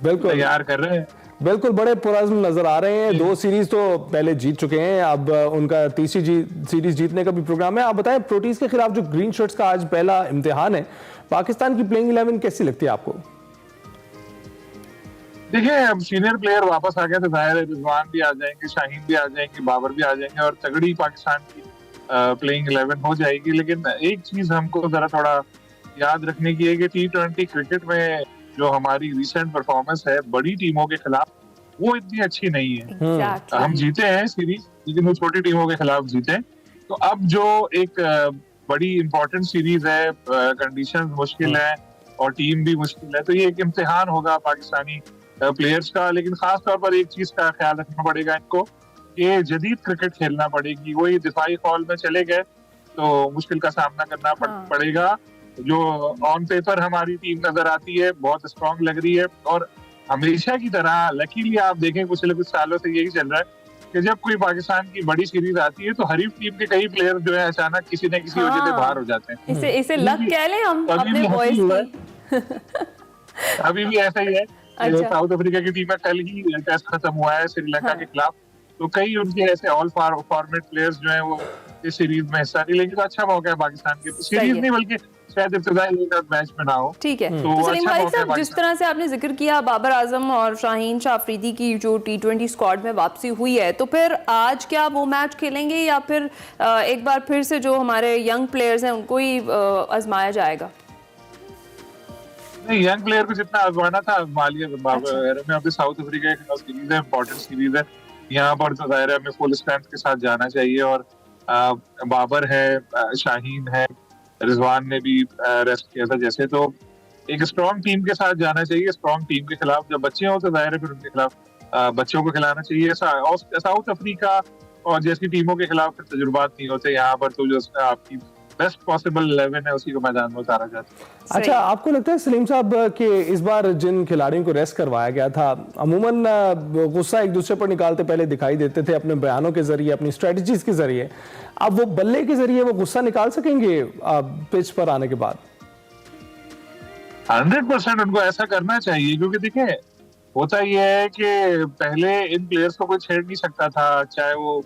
बिल्कुल तैयार कर रहे हैं। बिल्कुल, बड़े पुरज़्म नजर आ रहे हैं। 2 सीरीज तो पहले जीत चुके हैं, अब उनका तीसरी सीरीज जीतने का भी प्रोग्राम है। आप बताएं, प्रोटीज के खिलाफ जो ग्रीन शर्ट्स का आज पहला इम्तिहान है, पाकिस्तान की प्लेइंग 11 कैसी लगती है आपको? देखिए, अब सीनियर प्लेयर वापस आ गए तो जाहिर है रिजवान भी आ जाएंगे, शाहीन भी आ जाएंगे, बाबर भी आ जाएंगे और तगड़ी पाकिस्तान की प्लेइंग 11 हो जाएगी। लेकिन एक चीज हमको जरा थोड़ा याद रखने की है कि T20 क्रिकेट में जो हमारी रिसेंट परफॉर्मेंस है बड़ी टीमों के खिलाफ, वो इतनी अच्छी नहीं है। हम जीते हैं सीरीज, लेकिन वो छोटी टीमों के खिलाफ जीते। तो अब जो एक बड़ी इंपॉर्टेंट सीरीज है, कंडीशंस मुश्किल है और टीम भी मुश्किल है, तो ये एक इम्तिहान होगा पाकिस्तानी प्लेयर्स का। लेकिन खास तौर पर एक चीज का ख्याल रखना पड़ेगा इनको, ये जदीद क्रिकेट खेलना पड़ेगी। वही दिफाई फॉल में चले गए तो मुश्किल का सामना करना पड़ेगा। जो ऑन पेपर हमारी टीम नजर आती है बहुत स्ट्रांग लग रही है। और हमेशा की तरह लकीली आप देखें पिछले कुछ सालों से यही चल रहा है कि जब कोई पाकिस्तान की बड़ी सीरीज आती है तो हरीफ टीम के कई प्लेयर जो है अचानक किसी न किसी वजह से बाहर हो जाते हैं। इसे लक कह लें हम अपने बॉयज की। अभी भी ऐसा ही है। साउथ अफ्रीका की टीम में कल ही टेस्ट खत्म हुआ है श्रीलंका के खिलाफ, तो कई उनके ऐसे ऑल फॉर्मेट प्लेयर्स जो हैं वो इस सीरीज में हिस्सा नहीं लेंगे। तो अच्छा मौका है पाकिस्तान के, सीरीज नहीं बल्कि शायद इब्तिदाई मैच में ना हो। ठीक है। तो सलीम अच्छा भाई मौका है साहब, जिस तरह से आपने जिक्र किया बाबर आजम और शाहीन शाह अफरीदी की जो T20 स्क्वाड में वापसी हुई है, तो फिर आज क्या वो मैच खेलेंगे या फिर एक बार फिर से जो हमारे यंग प्लेयर्स हैं उनको ही आजमाया जाएगा? नहीं, यंग प्लेयर को जितना आजमाना था आजमा लिया बाबर में। अभी साउथ अफ्रीका के खिलाफ सीरीज है, इंपॉर्टेंट सीरीज है, यहाँ पर तो जाहिर है हमें फुल स्ट्रेंथ के साथ जाना चाहिए। और बाबर है, शाहीन है, रिजवान ने भी रेस्ट किया था जैसे, तो एक स्ट्रॉन्ग टीम के साथ जाना चाहिए। स्ट्रॉन्ग टीम के खिलाफ जब बच्चे हो तो जाहिर है फिर उनके खिलाफ बच्चों को खिलाना चाहिए। साउथ अफ्रीका और जैसी टीमों के खिलाफ फिर तजुर्बात नहीं होते, यहाँ पर तो जो आपकी बेस्ट पॉसिबल 11 है उसी को मैदान में उतारा जाता है। अच्छा, आपको लगता है सलीम साहब कि इस बार जिन खिलाड़ियों को रेस्ट करवाया गया था अमूमन गुस्सा एक दूसरे पर निकालते पहले दिखाई देते थे अपने बयानों के जरिए, अपनी स्ट्रेटजीज के जरिए, अब वो बल्ले के जरिए वो गुस्सा निकाल सकेंगे पिच पर आने के बाद? 100% उनको ऐसा करना चाहिए, क्योंकि देखिए होता ये है कि पहले इन प्लेयर्स को कोई छेड़ नहीं सकता था, चाहे वो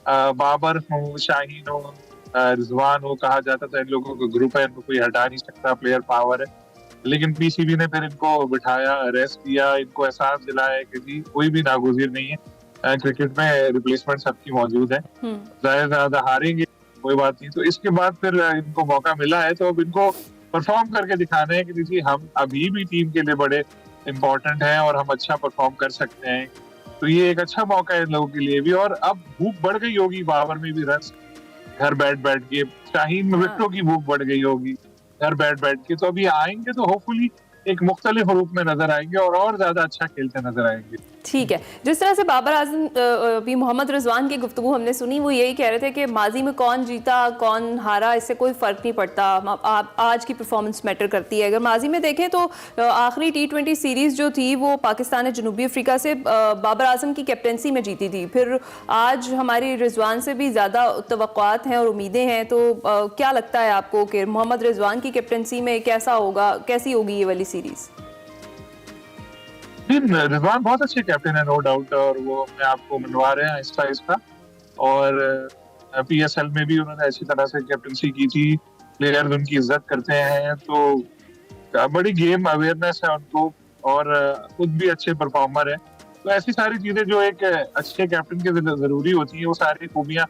बाबर हो, शाहीन हो, रिजवान हो, कहा जाता था इन लोगों का ग्रुप है, इनको कोई हटा नहीं सकता, प्लेयर पावर है। लेकिन पीसीबी ने फिर इनको बिठाया, रेस्ट दिया, इनको एहसास दिलाया कि जी कोई भी नागुज़ीर नहीं है, क्रिकेट में रिप्लेसमेंट सबकी मौजूद है, ज्यादा हारेंगे कोई बात नहीं। तो इसके बाद फिर इनको मौका मिला है, तो अब इनको परफॉर्म करके दिखाना है कि जी हम अभी भी टीम के लिए बड़े इम्पोर्टेंट हैं और हम अच्छा परफॉर्म कर सकते हैं। तो ये एक अच्छा मौका है इन लोगों के लिए भी। और अब भूख बढ़ गई होगी, बाबर में भी रन घर बैठ के, शाहीन में विकेटों की भूख बढ़ गई होगी घर बैठ के, तो अभी आएंगे तो होपफुली एक मुख्तलिफ रूप में नजर आएंगे और ज्यादा अच्छा खेलते नजर आएंगे। ठीक है। जिस तरह से बाबर आजम भी मोहम्मद रिजवान की गुफ्तगू हमने सुनी, वो यही कह रहे थे कि माजी में कौन जीता कौन हारा इससे कोई फ़र्क नहीं पड़ता, आज की परफॉर्मेंस मैटर करती है। अगर माजी में देखें तो आखिरी T20 सीरीज़ जो थी वो पाकिस्तान ने जनूबी अफ्रीका से बाबर आजम की कैप्टनसी में जीती थी। फिर आज हमारी रिजवान से भी ज़्यादा तवक्कुआत हैं और उम्मीदें हैं, तो क्या लगता है आपको कि मोहम्मद रिजवान की कैप्टनसी में कैसी होगी ये वाली सीरीज़? रिजवान बहुत अच्छे कैप्टन है, नो डाउट, और वो अपने आप को मनवा रहे हैं आहिस्ता। और PSL में भी उन्होंने अच्छी तरह से कैप्टनसी की थी, प्लेयर्स उनकी इज्जत करते हैं, तो बड़ी गेम अवेयरनेस है उनको, और खुद भी अच्छे परफॉर्मर है। तो ऐसी सारी चीजें जो एक अच्छे कैप्टन के जरूरी होती है, वो सारी खूबियां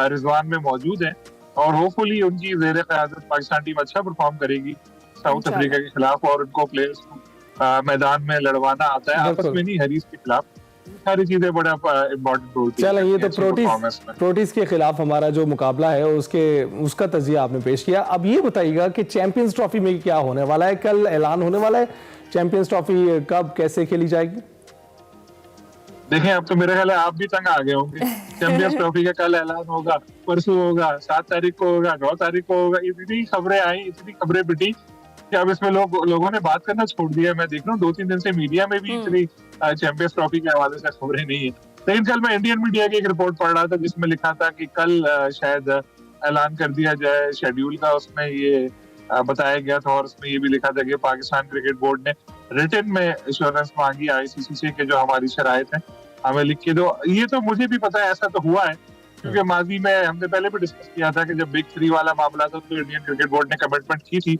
रिजवान में मौजूद हैं। और होपफुली उनकी जेर क़यादत पाकिस्तान टीम अच्छा परफॉर्म करेगी साउथ अफ्रीका के खिलाफ, और उनको प्लेयर्स को मैदान में लड़वाना आता है, आपस में नहीं हरीस के खिलाफ। सारी चीजें बड़ा इम्पोर्टेंट होती है। चलो, ये तो प्रोटीज के खिलाफ हमारा जो मुकाबला है उसका तजिया आपने पेश किया। अब ये बताइएगा कि चैंपियंस ट्रॉफी में क्या होने वाला है? कल ऐलान होने वाला है चैंपियंस ट्रॉफी कब कैसे खेली जाएगी? देखें, अब तो मेरे ख्याल है आप भी तंग आ गए होंगे। चैंपियंस ट्रॉफी का कल ऐलान होगा, परसों होगा, 7 तारीख को होगा, 9 तारीख को होगा। इतनी खबरें आई, इतनी खबरें बिटी कि अब इसमें लोगों ने बात करना छोड़ दिया। मैं देख रहा हूँ 2-3 दिन से मीडिया में भी इतनी चैंपियंस ट्रॉफी के हवाले से खबरें नहीं है। लेकिन कल मैं इंडियन मीडिया की एक रिपोर्ट पढ़ रहा था जिसमें लिखा था कि कल शायद ऐलान कर दिया जाए शेड्यूल का। उसमें ये बताया गया था, और उसमें ये भी लिखा था कि पाकिस्तान क्रिकेट बोर्ड ने रिटन में एश्योरेंस मांगी ICC से कि जो हमारी शराइत है हमें लिख के दो। ये तो मुझे भी पता है, ऐसा तो हुआ है, क्योंकि माजी में हमने पहले भी डिस्कस किया था कि जब बिग 3 वाला मामला था तो इंडियन क्रिकेट बोर्ड ने कमिटमेंट की थी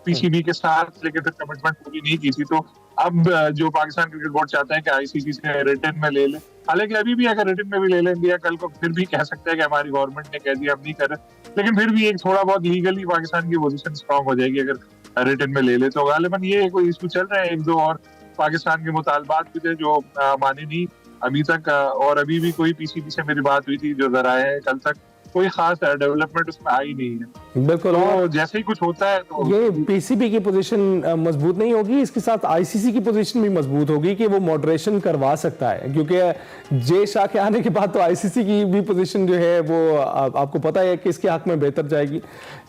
PCB के साथ, लेकिन फिर कमिटमेंट पूरी नहीं की थी। तो अब जो पाकिस्तान क्रिकेट बोर्ड चाहता है कि ICC से रिटन में ले ले, हालांकि अभी भी अगर रिटन में भी ले लें इंडिया, कल को फिर भी कह सकते हैं कि हमारी गवर्नमेंट ने कह दिया हम नहीं कर रहे, लेकिन फिर भी एक थोड़ा बहुत लीगली पाकिस्तान की पोजीशन स्ट्रांग हो जाएगी अगर रिटन में ले ले। तो गालिबन ये कोई इशू चल रहे हैं, 1-2 और पाकिस्तान के मुतालबात भी थे जो माने नहीं अभी तक, और अभी भी कोई PCB से मेरी बात हुई थी जो जराए हैं कल तक कोई खास डेवलपमेंट उसमें आई नहीं है। बिल्कुल। तो जैसे ही कुछ होता है तो ये पीसीबी की पोजीशन मजबूत नहीं होगी, इसके साथ आईसीसी की पोजीशन भी मजबूत होगी कि वो मॉडरेशन करवा सकता है, क्योंकि जे शाह के आने के बाद तो आईसीसी की भी पोजीशन जो है वो आपको पता है कि इसके हक में बेहतर जाएगी।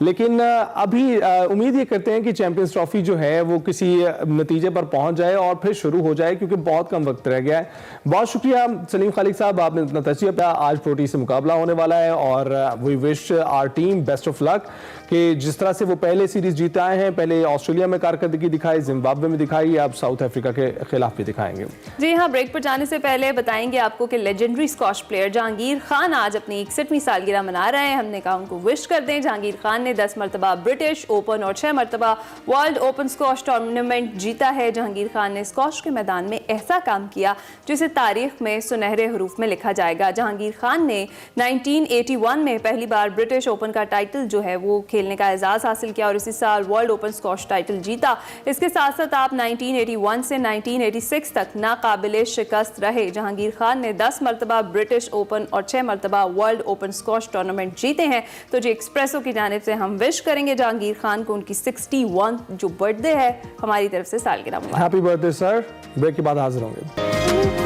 लेकिन अभी उम्मीद ये करते हैं कि चैंपियंस ट्रॉफी जो है वो किसी नतीजे पर पहुंच जाए और फिर शुरू हो जाए, क्योंकि बहुत कम वक्त रह गया है। बहुत शुक्रिया सलीम खालिक साहब, आपने इतना तजज़िया किया। आज प्रोटी से मुकाबला होने वाला है और we wish our team best of luck कि जिस तरह से वो पहले सीरीज जीते आए हैं, पहले ऑस्ट्रेलिया में कारकर्दगी दिखाई, जिम्बाब्वे में दिखाई, अब साउथ अफ्रीका के खिलाफ भी दिखाएंगे। जी हाँ, ब्रेक पर जाने से पहले बताएंगे आपको कि legendary squash player Jahangir Khan आज अपनी 61वीं सालगिरह मना रहे हैं। हमने कहा उनको विश कर दें। जहांगीर खान ने 10 मरतबा ब्रिटिश ओपन और 6 मरतबा वर्ल्ड ओपन स्क्वॉश टूर्नामेंट जीता है। जहांगीर खान ने स्क्वॉश के मैदान में ऐसा काम किया जिसे तारीख में सुनहरे हरूफ में लिखा जाएगा। जहांगीर खान ने 1981 में पहली बार ब्रिटिश ओपन का टाइटल जो है वो खेलने का एजाज़ हासिल किया और इसी साल वर्ल्ड ओपन स्क्वॉश टाइटल जीता। इसके साथ साथ आप 1981 से 1986 तक नाकाबिले शिकस्त रहे। जहांगीर खान ने 10 मरतबा ब्रिटिश ओपन और 6 मरतबा वर्ल्ड ओपन स्क्वॉश टूर्नामेंट जीते हैं। तो जी एक्सप्रेसो की जानिब से हम विश करेंगे जहांगीर खान को उनकी 61 जो बर्थडे है हमारी तरफ से सालगिरह मुबारक। Happy birthday sir. ब्रेक के बाद हाजिर होंगे।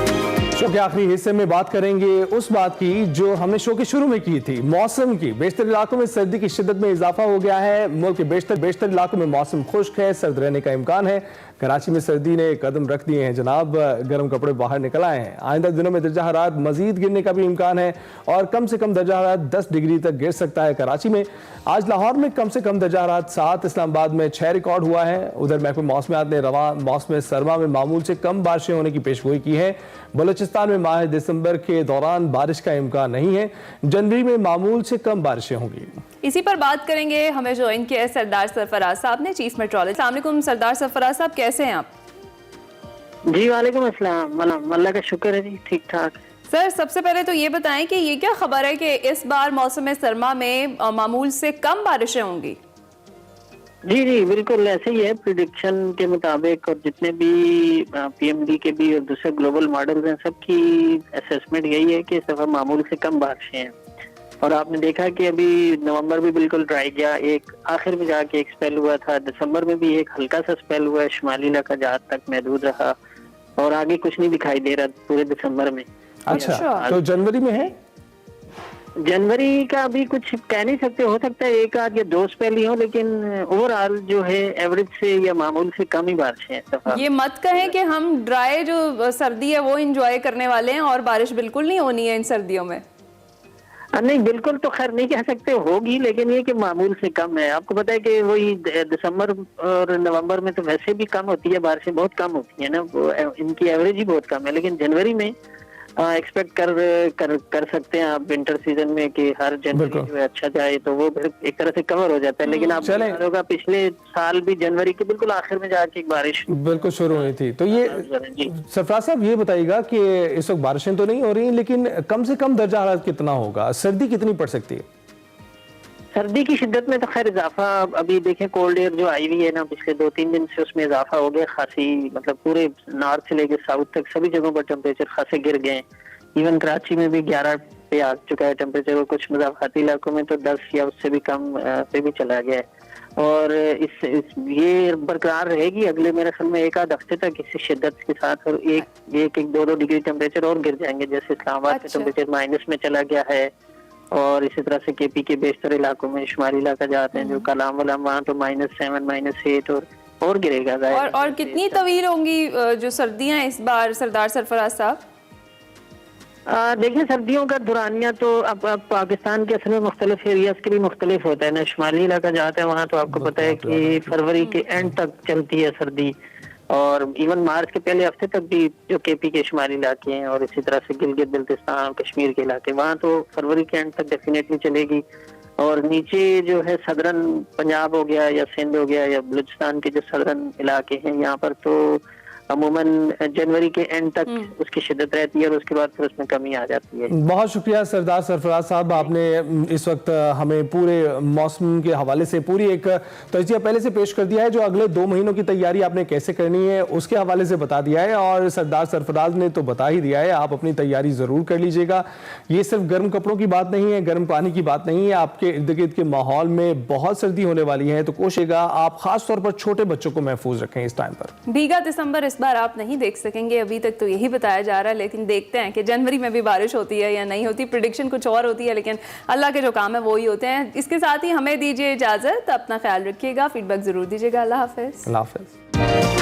शो के आखिरी हिस्से में बात करेंगे उस बात की जो हमने शो के शुरू में की थी, मौसम की। बेशतर इलाकों में सर्दी की शिद्दत में इजाफा हो गया है। मुल्क के बेशतर इलाकों में मौसम खुश्क है, सर्द रहने का इम्कान है। कराची में सर्दी ने कदम रख दिए हैं जनाब, गर्म कपड़े बाहर निकल आए हैं। आइंदा दिनों में दर्जा हरारत मजीद गिरने का भी इम्कान है और कम से कम दर्जा हरारत 10 डिग्री तक गिर सकता है कराची में। आज लाहौर में कम से कम दर्जा हरारत 7, इस्लामाबाद में 6 रिकॉर्ड हुआ है। उधर महकमा मौसमियात ने रवां मौसम सरमा में मामूल से कम बारिशें होने की पेशगोई की है। बलूचिस्तान में माह दिसंबर के दौरान बारिश का इम्कान नहीं है। जनवरी में मामूल से कम बारिशें होंगी। इसी पर बात करेंगे, हमें ज्वाइन किया है सरदार सरफराज साहब ने, चीफ मेट्रोलॉजिस्ट। अस्सलाम वालेकुम सरदार सरफराज साहब, कैसे हैं आप? जी वालेकुम अस्सलाम, अल्लाह का शुक्र है जी, ठीक ठाक। सर सबसे पहले तो ये बताएं कि ये क्या खबर है कि इस बार मौसम सरमा में मामूल से कम बारिशें होंगी? जी जी बिल्कुल ऐसे ही है, प्रिडिक्शन के मुताबिक और जितने भी पीएमडी के भी और दूसरे ग्लोबल मॉडल्स हैं सबकी असेसमेंट यही है कि इस दफा मामूल से कम बारिशें हैं। और आपने देखा कि अभी नवंबर भी बिल्कुल ड्राई गया, एक आखिर में जाके एक स्पेल हुआ था, दिसंबर में भी एक हल्का सा स्पेल हुआ है, शुमाली इलाका जहां तक महदूद रहा और आगे कुछ नहीं दिखाई दे रहा पूरे दिसंबर में। अच्छा, तो जनवरी में है? जनवरी का अभी कुछ कह नहीं सकते, हो सकता है एक आध या 2 स्पेल ही हो, लेकिन ओवरऑल जो है एवरेज से या मामूल से कम ही बारिशें हैं। ये मत कहें कि हम ड्राई जो सर्दी है वो एंजॉय करने वाले हैं और बारिश बिल्कुल नहीं होनी है इन सर्दियों में। नहीं बिल्कुल तो खैर नहीं कह सकते होगी, लेकिन ये कि मामूल से कम है। आपको पता है कि वही दिसंबर और नवंबर में तो वैसे भी कम होती है, बारिशें बहुत कम होती है ना, वो इनकी एवरेज ही बहुत कम है। लेकिन जनवरी में एक्सपेक्ट कर सकते हैं आप विंटर सीजन में कि हर जनवरी जो है अच्छा जाए, तो वो फिर एक तरह से कवर हो जाता है। लेकिन आप होगा पिछले साल भी जनवरी के बिल्कुल आखिर में जाके एक बारिश बिल्कुल शुरू हुई थी। तो ये सरफराज साहब ये बताइएगा कि इस वक्त बारिशें तो नहीं हो रही, लेकिन कम से कम दर्जा हरारत कितना होगा, सर्दी कितनी पड़ सकती है? सर्दी की शिद्दत में तो खैर इजाफा, अभी देखें कोल्ड एयर जो आई हुई है ना पिछले 2-3 दिन से, उसमें इजाफा हो गया खासी, मतलब पूरे नॉर्थ से लेकर साउथ तक सभी जगहों पर टेम्परेचर खासे गिर गए। इवन कराची में भी 11 पे आ चुका है टेम्परेचर, और कुछ मज़ाफ़ाती इलाकों में तो 10 या उससे भी कम पे भी चला गया है। और ये बरकरार रहेगी अगले मेरे ख्याल में 1 आध हफ्ते तक इसी शिद्दत के साथ, और 1-2 डिग्री टेम्परेचर और गिर जाएंगे। जैसे इस्लामाबाद का टेम्परेचर माइनस में चला गया है, और इसी तरह से केपी के बेशतर इलाकों में, शुमाली इलाका जाते हैं जो कलाम वलाम, वहाँ तो -7 -8 और गिरेगा। और कितनी तवील होंगी जो सर्दियां इस बार सरदार सरफराज साहब? देखिए सर्दियों का दुरानिया तो अब पाकिस्तान के असल में मुख्तलिफ एरियाज के भी मुख्तलिफ होता है ना। शुमाली इलाका जाते हैं वहाँ तो आपको पता है कि फरवरी के एंड तक चलती है सर्दी, और इवन मार्च के पहले हफ्ते तक भी जो केपी के शुमाली इलाके हैं और इसी तरह से गिलगित बिल्तिस्तान कश्मीर के इलाके, वहाँ तो फरवरी के एंड तक डेफिनेटली चलेगी। और नीचे जो है सदरन पंजाब हो गया या सिंध हो गया या बलूचिस्तान के जो सदरन इलाके हैं, यहाँ पर तो अमूमन जनवरी के एंड तक उसकी शिद्दत रहती है और उसके बाद फिर उसमें कमी आ जाती है। बहुत शुक्रिया सरदार सरफराज साहब, आपने इस वक्त हमें पूरे मौसम के हवाले से पूरी एक तजिया पहले से पेश कर दिया है। जो अगले 2 महीनों की तैयारी आपने कैसे करनी है उसके हवाले से बता दिया है, और सरदार सरफराज ने तो बता ही दिया है, आप अपनी तैयारी जरूर कर लीजिएगा। ये सिर्फ गर्म कपड़ों की बात नहीं है, गर्म पानी की बात नहीं है, आपके इर्द गिर्द के माहौल में बहुत सर्दी होने वाली है, तो कोशिएगा आप खास तौर पर छोटे बच्चों को महफूज रखें इस टाइम पर। भीगा दिसंबर इस बार आप नहीं देख सकेंगे, अभी तक तो यही बताया जा रहा है, लेकिन देखते हैं कि जनवरी में भी बारिश होती है या नहीं होती। प्रेडिक्शन कुछ और होती है, लेकिन अल्लाह के जो काम है वो ही होते हैं। इसके साथ ही हमें दीजिए इजाजत, अपना ख्याल रखिएगा, फीडबैक जरूर दीजिएगा। अल्लाह हाफिज। अल्लाह हाफिज।